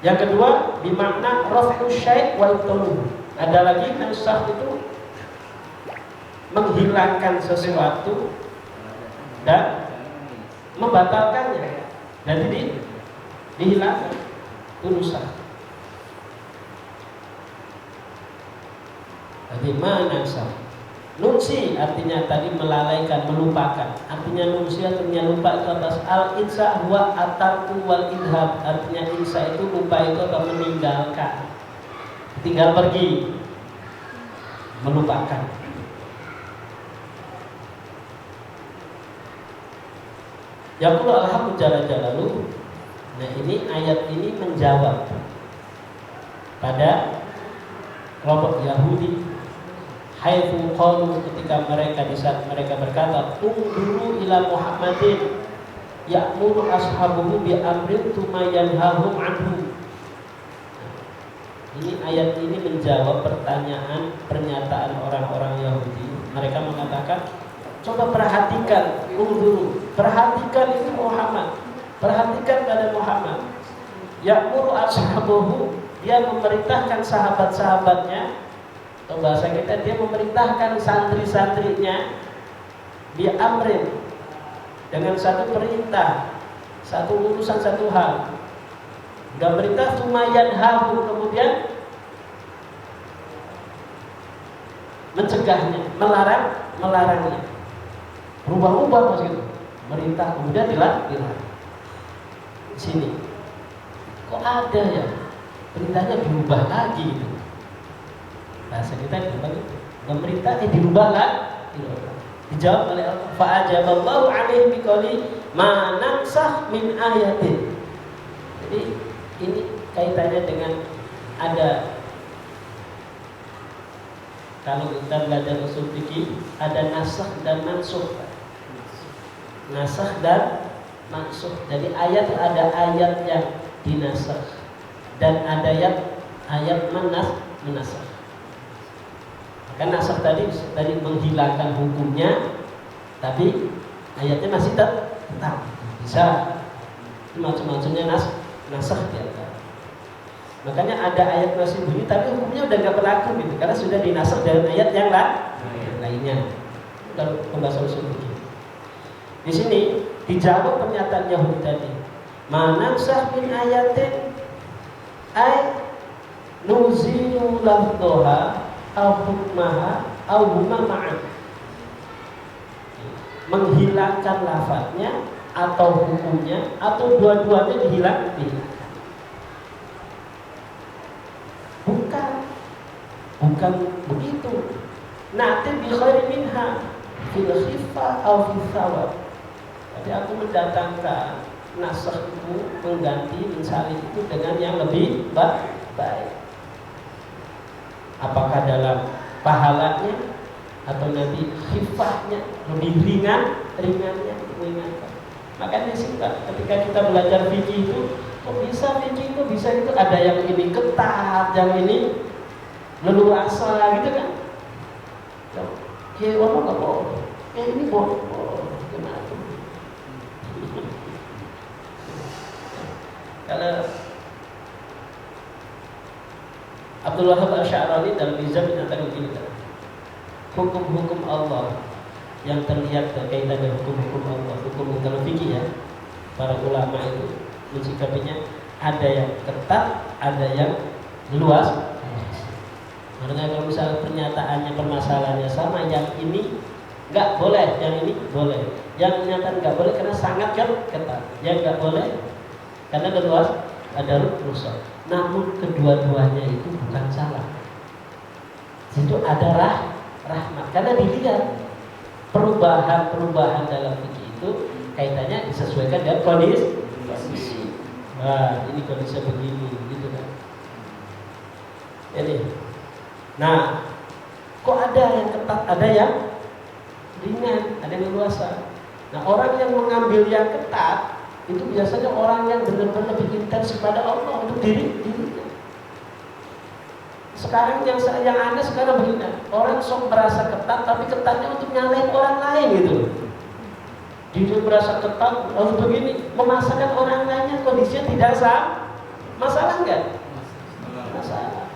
Yang kedua bimakna raf'u syai' wa ibtaluhu. Ada lagi nusakh itu menghilangkan sesuatu dan membatalkannya, jadi dihilangkan, itu nusakh. Bagaimana sah? Nunsi artinya tadi melalaikan, melupakan. Artinya nunsi artinya lupa itu atas al-insa huwa atarku wal idhab. Artinya insa itu lupa itu atau meninggalkan, tinggal pergi, melupakan. Yaqulu alhamdu jalla jalaluhu. Nah ini ayat ini menjawab pada kelompok Yahudi, haitsu qalu, ketika mereka di saat mereka berkata, "Unduru ila Muhammadin ya'muru ashabuhu bi amrin tsumma yanhahum anhu." Ini ayat ini menjawab pertanyaan, pernyataan orang-orang Yahudi. Mereka mengatakan, coba perhatikan, unduru, perhatikan itu Muhammad. Perhatikan pada Muhammad. Ya'muru ashabuhu, dia memerintahkan sahabat-sahabatnya, atau bahasa kita dia memerintahkan santri-santrinya, dia amrin, dengan satu perintah, satu urusan, satu hal. Udah perintah lumayan habu, kemudian mencegahnya, melarangnya. Rubah-rubah maksudnya. Merintah kemudian dilarang. Di sini kok ada ya perintahnya dirubah lagi gitu. Bahasa kita dirubah gitu. Pemerintah dirubah lagi. Dijawab oleh Allah. Fa'ajaballahu alaihi biqauli ma nansakh min ayatin. Jadi ini kaitannya dengan ada, kalau kita belajar usul fikih ada nasakh dan mansukh. Nasakh dan mansukh. Jadi ayat ada ayat yang dinasakh dan ada ayat menasakh. Kan nasakh tadi menghilangkan hukumnya, tapi ayatnya masih tetap. Bisa. Macam-macamnya nasakh dia. Makanya ada ayat masih bunyi tapi hukumnya udah nggak berlaku gitu, karena sudah dinasakh dengan ayat yang lainnya. Kalau pembahasan usul fikih. Di sini dijawab pernyataan Yahudi tadi. Manansakh min ayatin ay nuzilu lafdhaha aw hukmaha aw huma ma'an. Menghilangkan lafadznya atau hukumnya atau dua-duanya dihilangkan. Bukan begitu. Na'ti bi khairi minha fil khifah aw fil thawab. Jadi aku mendatangkan nasakh itu, mengganti, mensalin itu dengan yang lebih baik. Apakah dalam pahalanya atau nanti khifahnya lebih ringannya. Makanya sih ketika kita belajar fikih itu, kok bisa fikih itu bisa itu ada yang ini ketat, yang ini leluasa gitu kan. Kayak orang nggak boleh, ini boleh, gimana tuh? Kalau Abdul Wahab Asy'arani dalam Mizan menyatakan begini, hukum-hukum Allah yang terlihat berkaitan dengan hukum-hukum Allah, hukum dalam fikih ya, para ulama itu mensikapinya ada yang ketat, ada yang luas. Makanya kalau misalnya pernyataannya, permasalahannya sama, yang ini nggak boleh, yang ini boleh. Yang menyatakan nggak boleh karena sangat ketat, yang nggak boleh karena luas, ada rusak. Namun kedua-duanya itu bukan salah. Itu ada rahmat, karena dilihat perubahan dalam fikih itu kaitannya disesuaikan dengan kondisi. Wah, ini kondisi begini, gitu kan. Jadi, nah, kok ada yang ketat, ada yang ringan, ada yang luasa. Nah, orang yang mengambil yang ketat itu biasanya orang yang benar-benar lebih intens kepada Allah untuk dirinya. Sekarang yang aneh sekarang begini, orang sok merasa ketat, tapi ketatnya untuk nyalain orang lain gitu. Dia merasa ketat, harus begini, memasakkan orang lainnya kondisinya tidak sama. Masalah enggak? Masalah.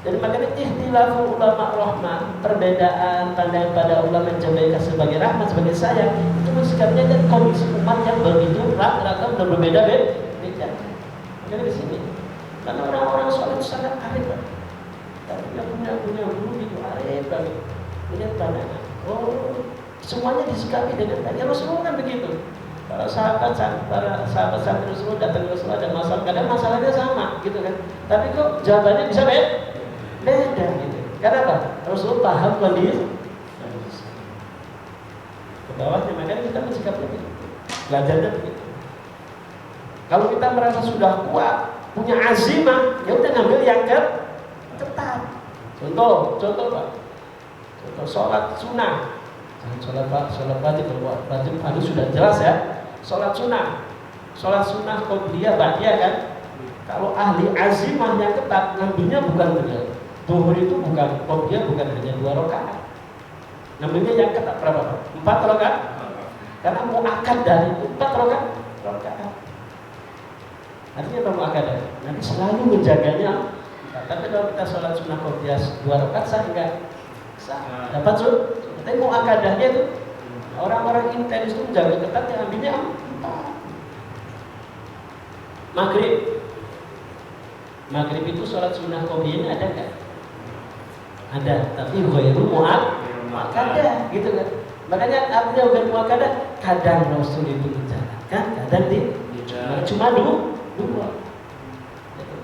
Jadi makanya ikhtilaful ulama rahmah, perbedaan pandangan pada ulama yang jadikan sebagai rahmat, sebagai sayang, itu sikapnya dan kondisi umat yang begitu rata-rata sudah berbeda-beda. Jadi di sini, karena orang-orang soleh itu sangat arif, tapi dia punya guru gitu arif banget, punya pandangan. Oh, semuanya disikapi dengan baik. Ya Rasulullah kan begitu. Para sahabat santri Rasulullah datang ke Rasulullah ada masalah, kadang masalahnya sama, gitu kan. Tapi kok jawabannya bisa beda gitu. Karena apa? Rasulullah paham kondisi. Ke bawahnya, makanya kita bersikapnya begitu. Belajarnya begitu. Kalau kita merasa sudah kuat, punya azimah, ya udah ngambil yang ketat. Contoh Pak. Contoh sholat sunnah. Sholat wajib harus sudah jelas ya. Sholat sunnah qobliyah ba'diyah kan. Kalau ahli azimah yang ketat, ngambilnya bukan benar. Zuhur itu bukan qobliyah, bukan hanya 2 rakaat. Ngambilnya yang ketat berapa? 4 rakaat. Karena muakkad dari itu 4 rakaat. rakaat. Artinya apa muakkadah? Nabi selalu menjaganya. Tapi kalau kita sholat sunnah qobliyah 2 rakaat sah enggak? Sah. Dapat sunnah. Tapi muakkadahnya itu orang-orang intens itu menjaga ketat yang ambilnya 4. Maghrib itu sholat sunnah qobliyah ada enggak? Ada, tapi ghairu muakkadah gitu kan. Makanya artinya ghairu muakkadah, kadang Rasul itu menjalankan, kadang tidak. Cuma dua.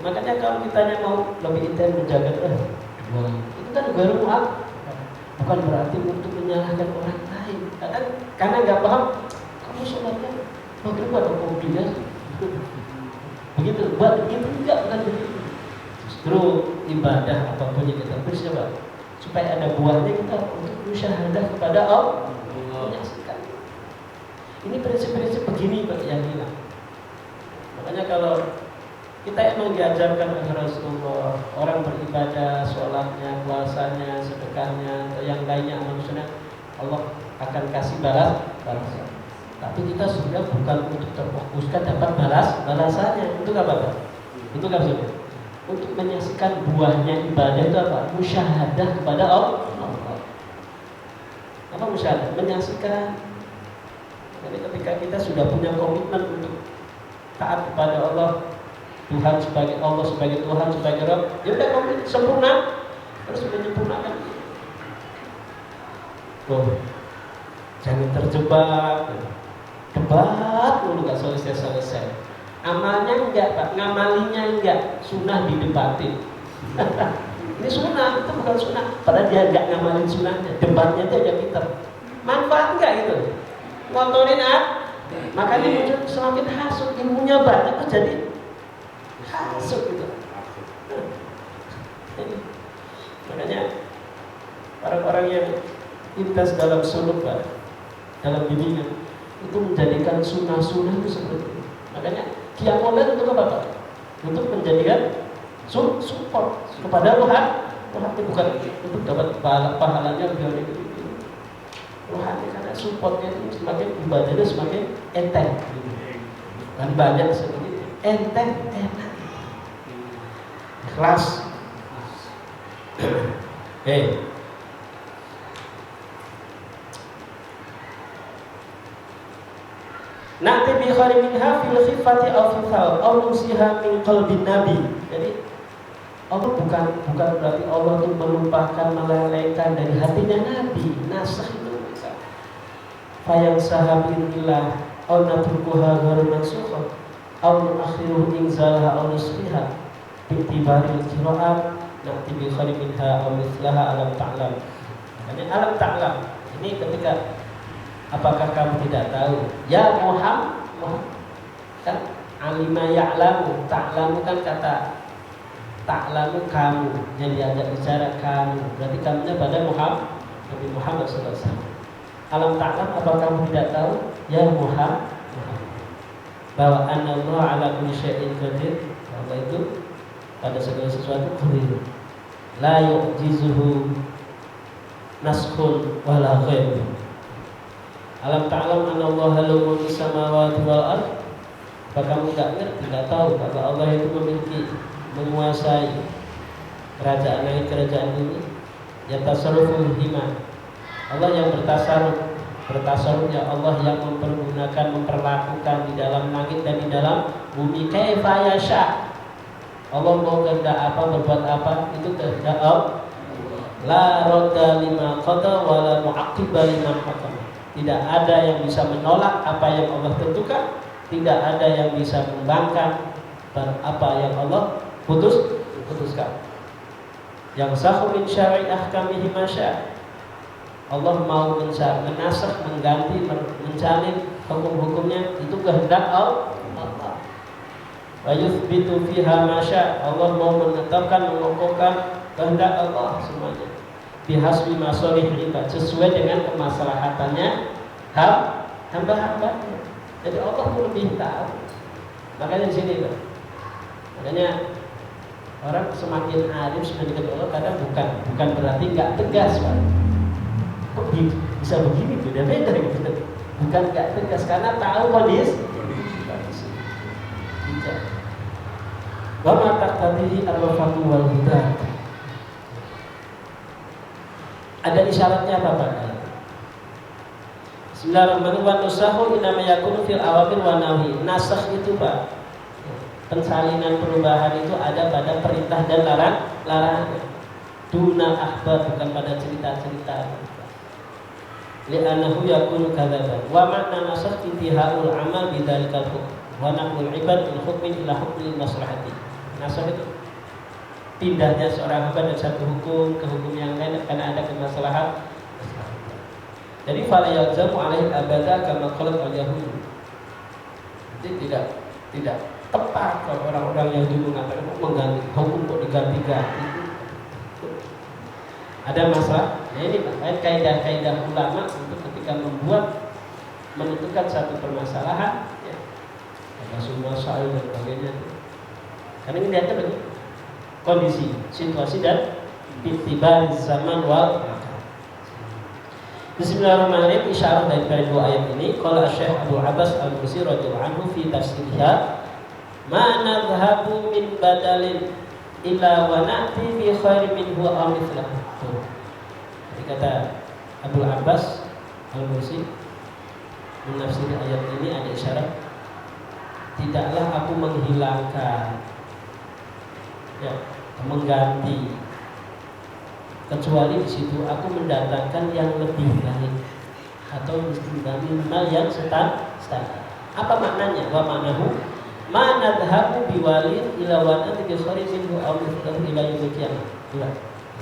Makanya kalau kitanya mau lebih intens menjaga dua, itu kan ghairu muakkadah. Bukan berarti untuk menyalahkan orang lain. Karena nggak paham, kamu sholatnya maghrib atau qobliyah? Begitu, buat begitu enggak, bukan begitu. Justru ibadah apapun yang kita beri supaya ada buahnya, kita untuk musyahadah kepada Allah, menyaksikan. Ini prinsip-prinsip begini yang hilang. Makanya kalau kita emang diajarkan oleh Rasulullah, orang beribadah, sholatnya, puasanya, sedekahnya, atau yang lainnya amal sunnah, Allah akan kasih balasan. Tapi kita sudah bukan untuk terfokuskan dapat balasannya. Untuk apa, Pak? Untuk apa saja? Untuk menyaksikan buahnya ibadah itu apa? Musyahadah kepada Allah. Apa musyahadah? Menyaksikan. Jadi ketika kita sudah punya komitmen untuk taat kepada Allah, Tuhan sebagai Allah, sebagai Tuhan, sebagai Rabb, ya udah komitmen sempurna, terus menyempurnakan. Jangan terjebak. Debat dulu gak selesai. Amalnya enggak, Pak, ngamalinya enggak, sunnah didebatin. Ini sunnah, itu bukan sunnah. Padahal dia enggak ngamalin sunnahnya, debatnya itu aja pinter. Manfaat enggak gitu? Ngotorin makanya muncul semakin hasut, ilmunya banyak tuh jadi hasut gitu. Makanya orang-orang yang intens dalam suluk, Pak, dalam bimbingan, itu menjadikan sunnah-sunnah itu seperti itu. Makanya qiyamul lail untuk apa, Pak? Untuk menjadikan support kepada rohani, bukan untuk dapat pahalanya lebih banyak itu. Rohani karena supportnya itu semakin ibadahnya semakin enteng. Dan banyak seperti itu. Enteng, enak. Ikhlas. Nanti bi khari minha fil khifati aw fi thawb aw nusiha min qalbin nabi. Jadi Allah bukan berarti Allah itu melupakan, melelehkan dari hatinya Nabi. Nasakh itu bisa. Fayang sahabillah aw natrukuha ghairu mansukha aw nuakhiru inzalaha aw nusfiha bi tibaril qira'at nanti bi khari minha aw mithlaha alam ta'lam. Makanya alam ta'lam ini ketika apakah kamu tidak tahu? Ya Muhammad, kan alima ya'lamu, ta'lamu kan kata ta'lamu kamu, yang diajak bicara kamu. Berarti kamunya pada Nabi Muhammad SAW. Alam ta'lam, apakah kamu tidak tahu? Ya Muhammad, bahwa Allah ala kulli syai'in qadir. Allah itu pada segala sesuatu qadir. La yu'jizuhu naskhun wala ghaib. Alam ta'lam anna Allah lahu mulku samawati wal ardh. Apa kamu tidak tahu bahwa Allah itu memiliki, menguasai kerajaan langit, kerajaan bumi. Yatasarrufu hima. Allah yang bertasarruf ya Allah yang memperlakukan di dalam langit dan di dalam bumi kaifa yasha. Allah mau kehendak apa, berbuat apa, itu kehendak Allah. La radda lima qada wa la mu'aqqiba liman hakama. Tidak ada yang bisa menolak apa yang Allah tentukan, tidak ada yang bisa membangkang apa yang Allah putuskan. Yang sahhu min syar'i ahkamihi masya. Allah mau menasakh, mengganti, mencalin hukum-hukumnya, itu kehendak Allah. Wa yuthbitu fiha masya. Allah mau menetapkan, mengukuhkan kehendak Allah semuanya. Bihasbi masolih ibad, sesuai dengan kemaslahatannya hamba-hambanya. Jadi Allah pun lebih tahu. Makanya di sini, Pak. Makanya orang semakin alim, semakin dekat Allah, kadang bukan berarti nggak tegas, Pak. Kok bisa begini tuh? Dia beda gitu. Bukan nggak tegas karena tahu kondisi. Ya. Wa ma taqtadihi al-wafatu wal huda. Ada isyaratnya apa Pak? Bismillahirrahmanirrahim. Wa nusahu inama yakunu fil awamir wa nahi. Nasakh itu Pak, pensalinan perubahan itu ada pada perintah dan larangan. Dunal akhbar, bukan pada cerita-cerita. Li'annahu yakunu kadzaban. Wa ma'na nasakh intihaul amal bidzalikal hukm wa naqlul ibad min hukmin ila hukmil maslahati. Nasakh itu pindahnya seorang hamba dari satu hukum ke hukum yang lain karena ada kemaslahan. Jadi fala yalzamu alaihi abada kama qalat al-yahud. Jadi tidak tepat kalau orang-orang Yahudi mengatakan mengganti hukum kok diganti-ganti. Ada masalah. Nah ini Pak, kaidah-kaidah ulama untuk ketika menentukan satu permasalahan, ya, ada semua soal dan sebagainya. Karena ini lihatnya begini, kondisi, situasi dan ittiba zaman wal makan. Bismillahirrahmanirrahim. Isyarat dari dua ayat ini, qala Syekh Abu Abbas Al-Mursi radhiyallahu anhu fi tafsirha, ma nadhhabu min badalin illa wa na'ti bi khairin minhu aw mithlahu. Jadi kata Abu Abbas Al-Mursi menafsiri ayat ini ada isyarat, tidaklah aku menghilangkan, ya, mengganti, kecuali di situ aku mendatangkan yang lebih baik atau minimal yang standar. Apa maknanya? Wa maknahu ma nadhhabu biwalin ila wanati bi khairin minhu aw mithlahu ila yaumil qiyamah.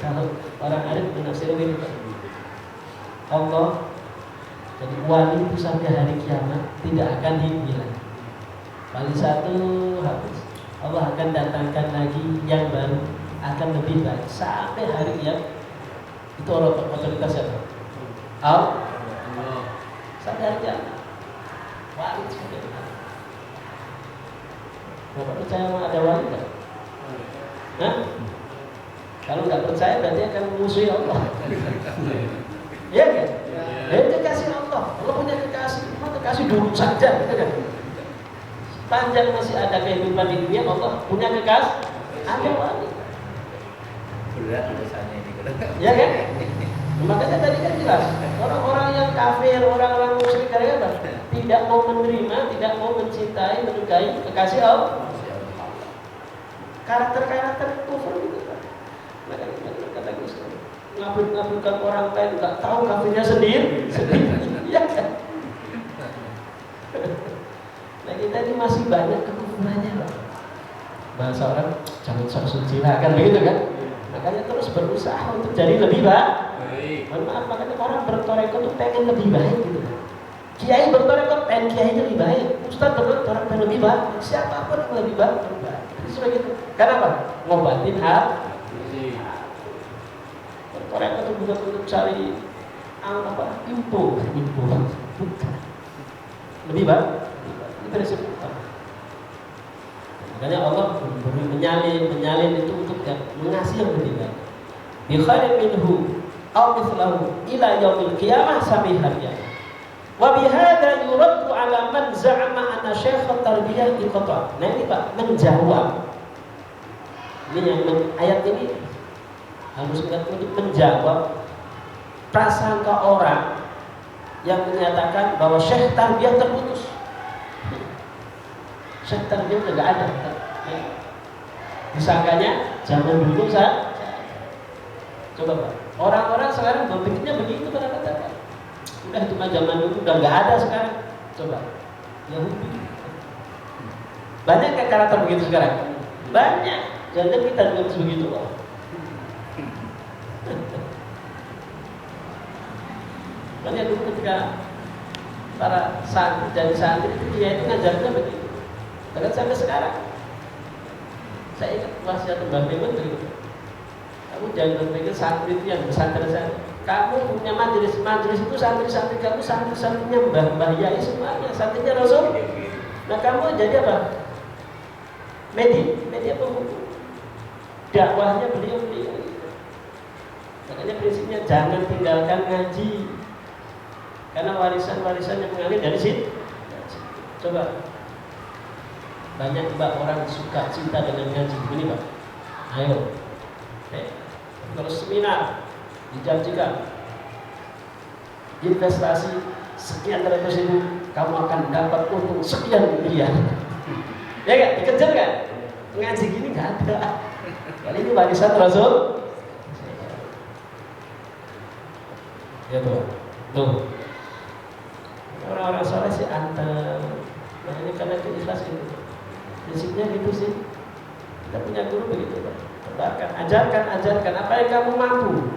Kalau orang Arab menafsir ini, Allah jadi wali itu sampai hari kiamat tidak akan hilang. Wali satu habis, Allah akan datangkan lagi yang baru, akan lebih baik sampai hari kiamat. Itu otoritas siapa? Allah. Sampai hari kiamat. Wali sampai hari kiamat. Bapak percaya ada wali enggak? Hah? Kalau nggak percaya berarti akan memusuhi Allah. Iya kan? Itu kekasih Allah. Allah punya kekasih. Cuma kekasih dulu saja, gitu kan? Panjang masih ada kehidupan di dunia, Allah punya kekasih. Ada wali. Berat urusannya ini. Iya kan? Makanya tadi kan jelas, orang-orang yang kafir, orang-orang musyrik karena apa? Tidak mau menerima, tidak mau mencintai, menyukai kekasih Allah. Karakter-karakter kufur gitu kan. Kata Gus, ngabur-ngaburkan orang lain, nggak tahu kafirnya sendiri. Ya kan? Nah kita ini masih banyak kekufurannya loh. Bahasa orang jangan sok suci lah kan begitu kan? Makanya terus berusaha untuk jadi lebih baik. Mohon maaf, makanya orang bertoreko tuh pengen lebih baik gitu. Kiai bertoreko pengen kiai lebih baik. Ustaz bertoreko pengen lebih baik. Siapapun yang lebih baik, lebih baik. Seperti itu. Kenapa? Ngobatin hati. Bertoreko itu bukan untuk cari info. Lebih baik. Ini prinsip utama. Makanya Allah menyalin itu untuk mengasihi yang lebih baik. Bi khairin minhu aw mithlahu ila yaumil qiyamah sampai hari kiamat. Wa bi hadza yuraddu ala man za'ama anna syekh tarbiyah iqta'. Nah ini Pak menjawab. Ini yang ayat ini harus untuk menjawab prasangka orang yang menyatakan bahwa syekh tarbiyah terputus. Syekh tarbiyah sudah enggak ada. Disangkanya zaman dulu saja. Coba Pak, orang-orang sekarang berpikirnya begitu pada katakan. Udah itu mah zaman dulu udah nggak ada sekarang. Coba Yahudi. Banyak karakter begitu sekarang. Banyak. Jangan kita juga begitu loh. Banyak dulu ketika para santri dan santri dia itu ngajarnya begitu. Bahkan sampai sekarang. Saya ingat wasiat Mbah Mimun begitu. Kamu jangan berpikir santri itu yang pesantren. Kamu punya majelis itu santri-santri kamu santri-santrinya Mbah Yai semuanya, santrinya Rasul. Nah kamu jadi apa? Media penghukum. Dakwahnya beliau. Makanya prinsipnya jangan tinggalkan ngaji. Karena warisan yang mengalir dari situ. Coba Banyak mbak orang suka cinta dengan ngaji. Ini Pak, ayo. Kalau seminar dijanjikan investasi sekian ratus ribu, kamu akan dapat untung sekian miliar. Ya kan? Dikejar kan? Ngaji gini nggak ada. Kali ini barisan Rasul. Ya tuh. Orang-orang soleh sih anteng. Makanya karena ikhlas itu. Prinsipnya gitu sih. Kita punya guru begitu Pak. Tebarkan, ajarkan apa yang kamu mampu.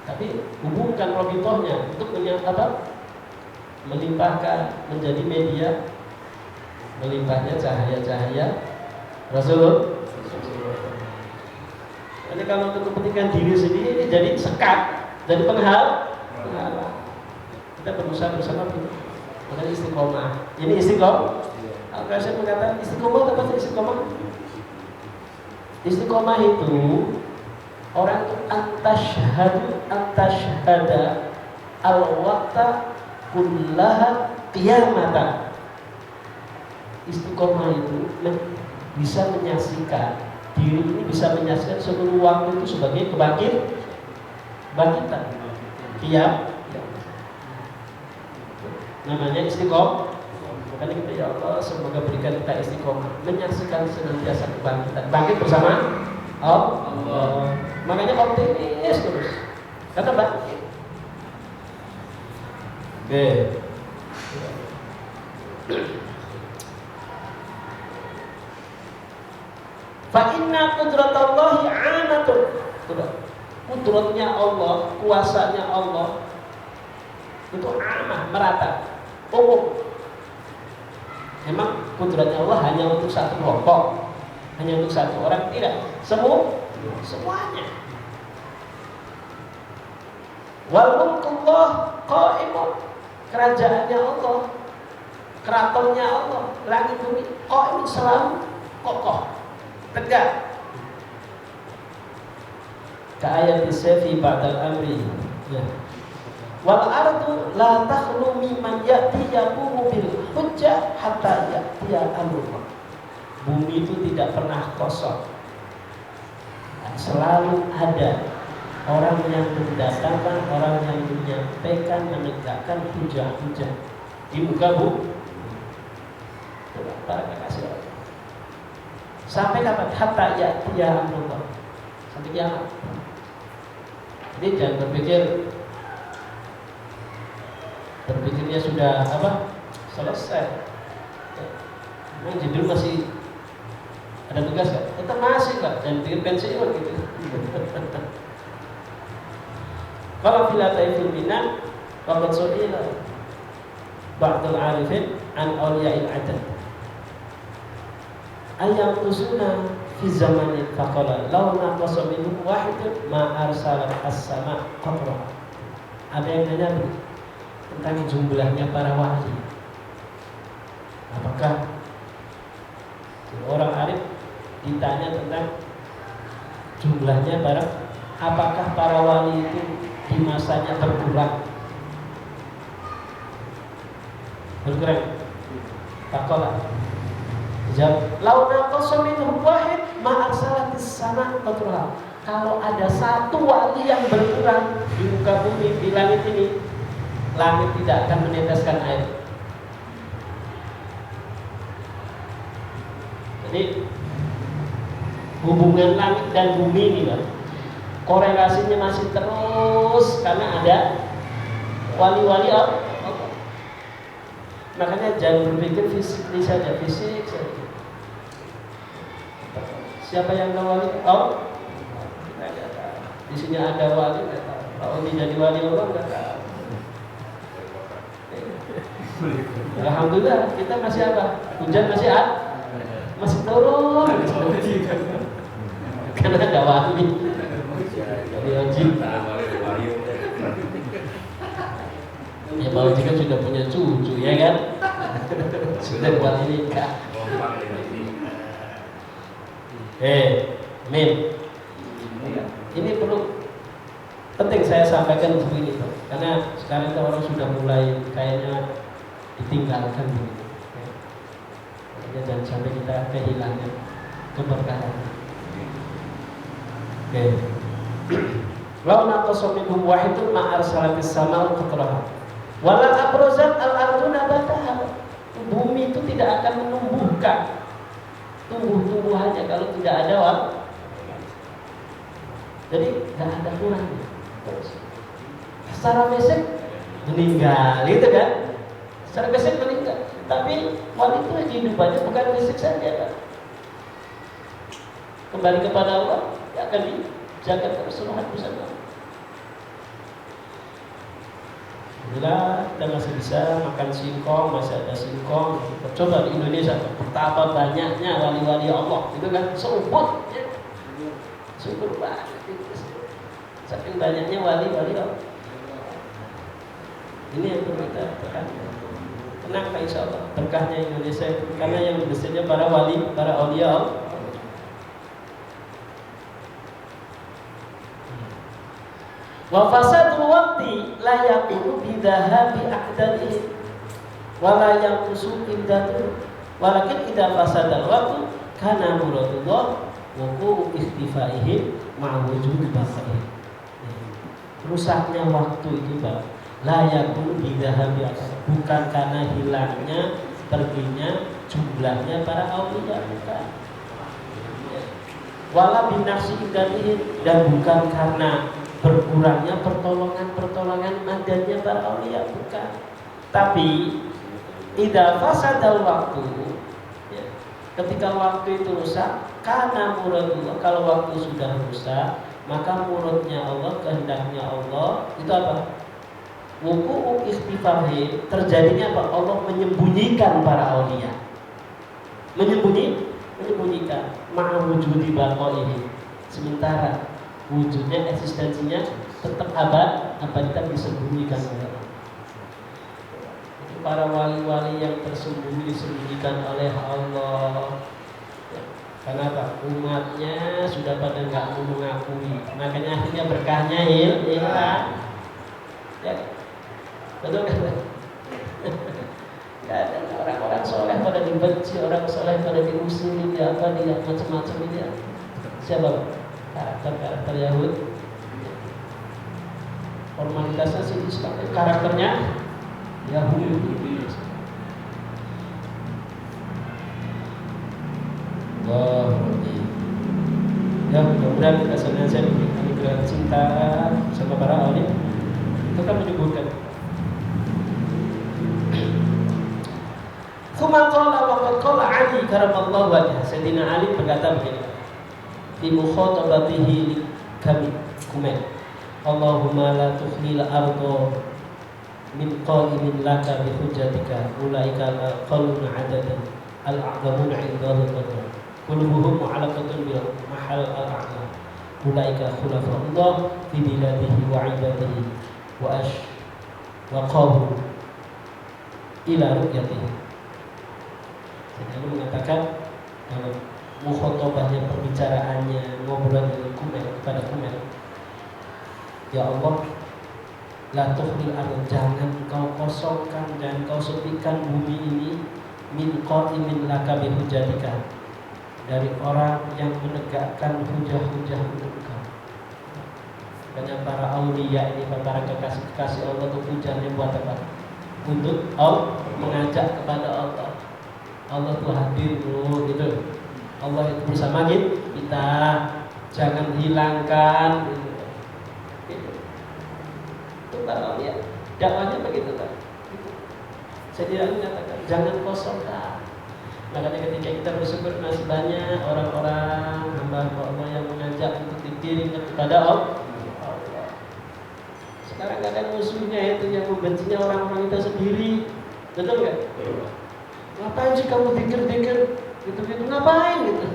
Tapi hubungkan logikanya untuk melimpahkan menjadi media melimpahnya cahaya-cahaya Rasul. Jadi kalau untuk kepentingan diri sendiri jadi sekat, jadi penghalang. Kita berusaha bersama itu. Makanya istiqomah. Ini istiqomah. Al-Qasim mengatakan istiqomah apa sih istiqomah? Istiqomah itu orang itu antashhada al-waqta kullaha qiyamatan. Istiqomah itu bisa menyaksikan diri ini, bisa menyaksikan seluruh waktu itu sebagai kebangkitan. Namanya istiqomah. Makanya kita ya Allah semoga berikan kita istiqomah, menyaksikan senantiasa kebangkitan, bangkit bersama Allah. Makanya optimis terus. Kata bangkit. Oke. Fa inna qudratallahi 'amatun. Kudratnya Allah, kuasanya Allah itu amah, merata, umum. Memang kudratnya Allah hanya untuk satu kelompok, hanya untuk satu orang, tidak. Semuanya. Wal mulkullah qaimun, kerajaannya Allah, keratonnya Allah, langit bumi qaimun, selalu kokoh, tegak. Ka'ayat as-sayfi ba'dal amri. Ya. Wal ardu la takhlu mimman ya'ti yaqumu bil hujjah hatta ya'tiya amrullah. Bumi itu tidak pernah kosong. Selalu ada orang yang mendatangkan, orang yang menyampaikan, menegakkan hujjah-hujjah di muka bumi. Para kekasih Allah. Sampai kapan? Hatta ya'tiya amrullah. Sampai kiamat. Jadi jangan berpikirnya sudah selesai. Memang judul masih ada tugas kan? Tetap masih lah, jangan pikir pensiun gitu. Kalau bila taiful minan, faqad su'ila ba'dul arifin an awliya'il adad. Ayam usuna fi zamanin faqala law naqasa minhum wahidun ma arsalat as-sama qatra. Ada yang nanya tentang jumlahnya para wali. Apakah orang arif ditanya tentang jumlahnya apakah para wali itu di masanya berkurang? Faqala jawab launa qasaminhum wahid ma arsalatis sama qatra. Kalau ada satu wali yang berkurang di muka bumi, di langit ini, langit tidak akan meneteskan air. Jadi hubungan langit dan bumi ini Pak, korelasinya masih terus karena ada wali-wali Allah. Makanya jangan berpikir fisik saja. Siapa yang tahu wali? Oh, di sini ada wali, nggak tahu. Kalau ini jadi wali Allah nggak tahu. Alhamdulillah kita masih apa? Hujan masih turun. Karena ada wali. Jadi wajib. Ya Pak Haji kan sudah punya cucu ya kan? Sudah buat nikah. Min. Ini perlu penting saya sampaikan begini Pak. Karena sekarang orang sudah mulai kayaknya ditinggalkan begitu. Ya, jangan sampai kita kehilangan keberkahan. Oke. Law naqasa minhum wahidun ma arsalatis sama'u qatraha. Wala abrozat al-ardu nabataha. Bumi itu tidak akan menumbuhkan tumbuh-tumbuhannya kalau tidak ada waktu. Jadi nggak ada kurangnya. Secara fisik meninggal, gitu kan? Secara fisik meninggal. Tapi wali itu kehidupannya bukan fisik saja, kan? Kembali kepada Allah, ya akan dijaga keseluruhan bersama. Bila kita masih bisa makan singkong, masih ada singkong. Coba di Indonesia, betapa banyaknya wali-wali Allah, itu kan seubut, ya. Syukur banget. Saking banyaknya wali-wali Allah. Ini yang perlu kita tekankan. Kenapa insya Allah berkahnya Indonesia itu karena yang besarnya para wali, para aulia Allah. Wa fasadul waqti la yakunu bi dhahabi aqdalihi wa la yanqusu indatu walakin idza fasadal waqtu kana muradullah wa qu istifaihi ma'a wujudi basari. Rusaknya waktu itu Pak, la yakunu bi dhahabi bukan karena hilangnya, perginya jumlahnya para aulia, bukan. Wala binafsi indatihi, dan bukan karena berkurangnya pertolongan madanya para aulia, bukan. Tapi idza fasadal waktu, ya, ketika waktu itu rusak, karena muradullah, kalau waktu sudah rusak, maka muradnya Allah, kehendaknya Allah itu apa? Wuku'u istifahi, terjadinya apa? Allah menyembunyikan para aulia, menyembunyikan ma'wujudi baqaihi, sementara wujudnya, eksistensinya tetap abadikan disembunyikan oleh Allah. Para wali-wali yang disembunyikan oleh Allah. Kenapa? Umatnya sudah pada nggak mau mengakui, makanya akhirnya berkahnya hilang. Ya, betul kan? Gak ada orang-orang soleh pada dibenci, orang soleh pada diusir, dia apa dia macam-macam ini. Siapa? Karakter Yahudi. Formalitasnya sih Islam, karakternya Yahudi. Wah, ya mudah-mudahan kita senantiasa diberi anugerah cinta sama para aulia. Itu kan menyebutkan. Tsumma qala wa qad qala Ali karamallahu wajhahu. Sayyidina Ali berkata begini. Di mukhatabatihi li kami kumen. Allahumma la tukhlil ardo min qaimin laka bi hujjatika ulaika qalun adadan al-a'dhamuna 'indahu qadra qulubuhum mu'allaqatun bil mahal al-a'la ulaika khulafa'ullah fi biladihi wa 'ibadihi wa qawu ila ru'yatihi. Jadi mengatakan kalau mukhotobahnya, perbicaraannya, ngobrolan dengan Kumel kepada Kumel, ya Allah, la tukhlil ardh, jangan kau kosongkan dan kau sepikan bumi ini min qaimin laka bi hujjatika, dari orang yang menegakkan hujah-hujah untuk engkau. Karena para aulia ini, para kekasih-kekasih Allah, itu hujahnya buat apa? Untuk Allah, mengajak kepada Allah. Allah itu hadir loh, gitu. Allah itu bersama kita, jangan hilangkan. Itu para aulia, dakwahnya begitu kan? Saya mengatakan jangan kosongkan. Makanya ketika kita bersyukur masih banyak orang-orang hamba Allah yang mengajak untuk dikirim kepada Allah. Sekarang kadang musuhnya itu yang membencinya orang-orang kita sendiri, betul nggak? Ngapain sih kamu dikir-dikir? Gitu-gitu ngapain gitu?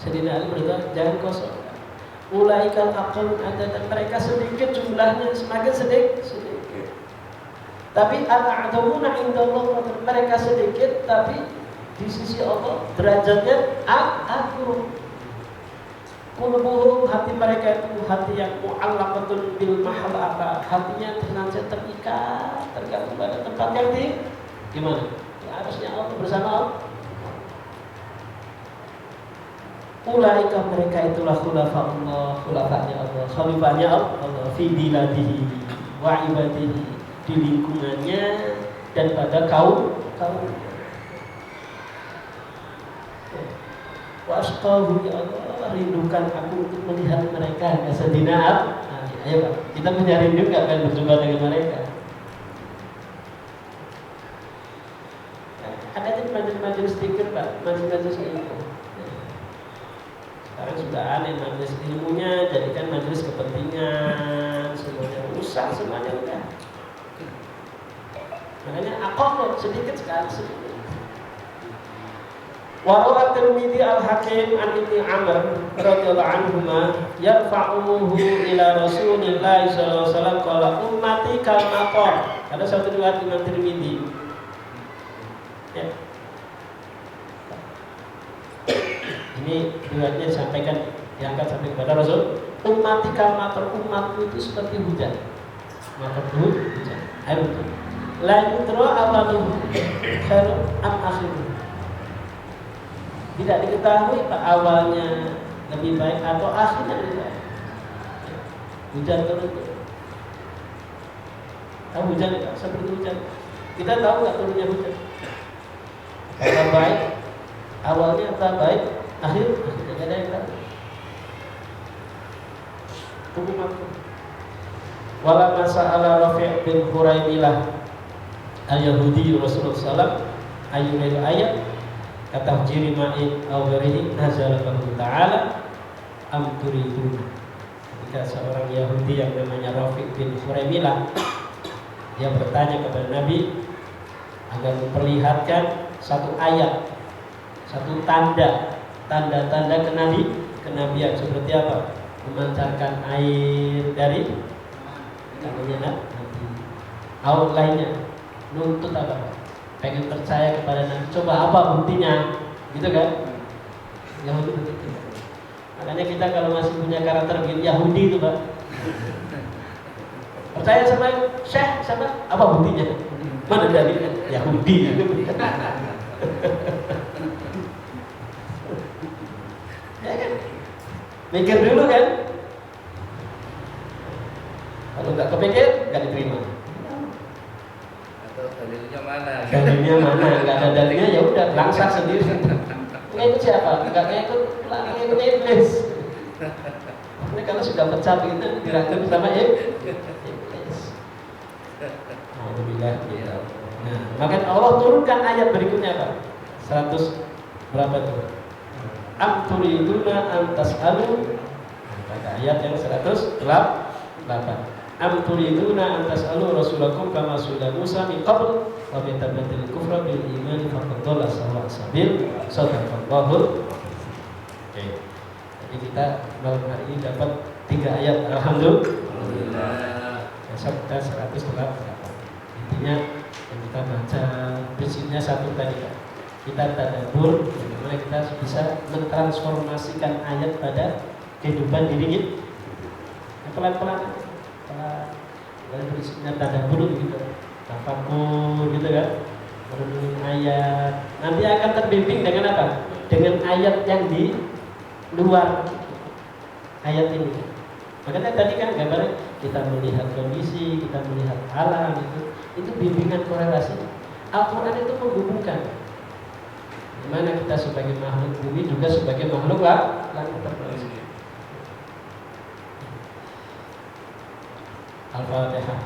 Sayyidina Ali berkata, jangan kosong. Ulaikal aqalun adadan, mereka sedikit jumlahnya, semakin sedikit. Tapi al-a'dhamuna indallah, mereka sedikit tapi di sisi Allah derajatnya agung. Qulubuhum, hati mereka itu hati yang mu'allaqatun bil mahallah, hatinya terikat tergantung pada tempat yang di mana? Ya, harusnya Allah bersama Allah. Ulaika, mereka itulah khulafa'ullah, khulafa'nya Allah, khalifahnya Allah fi biladihi wa ibadihi, di lingkungannya dan pada kaum. Wa asqahu, ya Allah, rindukan aku untuk melihat mereka kasadina. Ayo Pak, kita punya rindu nggak kan berjumpa dengan mereka? Ada aja majelis sedikit Pak, majelis ilmu. Sekarang sudah aneh majelis ilmunya, jadikan majelis kepentingan, semuanya rusak, semuanya udah. Makanya akok sedikit sekali. Wa Tirmidzi al-Hakim an Ibnu Amr radhiyallahu anhuma yarfa'uhu ila Rasulillah sallallahu alaihi wasallam qala ummati kal maqar. Ada satu riwayat Imam Tirmidzi. Ya. Ini riwayatnya disampaikan, diangkat sampai kepada Rasul. Ummati kal maqar, umatku itu seperti hujan. Maqar itu hujan. Air hujan. La yudra awaluhu khairun am akhiruhu. Tidak diketahui Pak awalnya lebih baik atau akhirnya lebih baik. Hujan turun. Tahu hujan Pak? Seperti hujan. Kita tahu nggak turunnya hujan? Apa baik awalnya, apa baik akhirnya tidak ada yang tahu. Hukum apa? Wala masa'ala Rafi' bin Huraibilah al-Yahudi Rasulullah SAW ayyul ayat kata jiri ma'in awarihi nazalallahu ta'ala am turiduna. Ketika seorang Yahudi yang namanya Rafi' bin Huraibilah, dia bertanya kepada Nabi agar memperlihatkan satu ayat, satu tanda-tanda kenabian seperti apa? Memancarkan air dari tangannya Nabi. Atau lainnya, nuntut apa? Pengen percaya kepada Nabi. Coba apa buktinya? Gitu kan? Yahudi begitu. Makanya kita kalau masih punya karakter Yahudi itu Pak, percaya sama Syekh, sama apa buktinya? Mana dalilnya? Yahudi. Ya kan? Mikir dulu kan? Kalau nggak kepikir, nggak diterima. Atau dalilnya mana? Dalilnya mana? Nggak ada dalilnya, ya udah langsung sendiri. Ngikut siapa? Nggak ngikut iblis. Ini kalau sudah pecah itu dirangkul sama iblis. Alhamdulillah. Nah, maka Allah turunkan ayat berikutnya Pak. 100 berapa tuh? Am turiduna an tas'alu. Pada ayat yang 108. Am turiduna an tas'alu rasulakum kama su'ila Musa min qabl wa bi tabbatil kufra bil iman faqad dhalla sawa'a sabil. Sadaqallahu. Oke. Jadi kita malam hari ini dapat 3 ayat. Alhamdulillah. Besok kita 108. Intinya yang kita baca prinsipnya satu tadi Pak. Kita tadabbur bagaimana kita bisa mentransformasikan ayat pada kehidupan diri kita. Pelan-pelan. Kalau prinsipnya tadabbur gitu, tafakur gitu kan, merenungi ayat. Nanti akan terbimbing dengan apa? Dengan ayat yang di luar ayat ini. Makanya tadi kan gambarnya kita melihat kondisi, kita melihat alam itu bimbingan korelasi. Al-Quran itu menghubungkan. Dimana kita sebagai makhluk bumi juga sebagai makhluk langit terbalik. Al-Fatihah.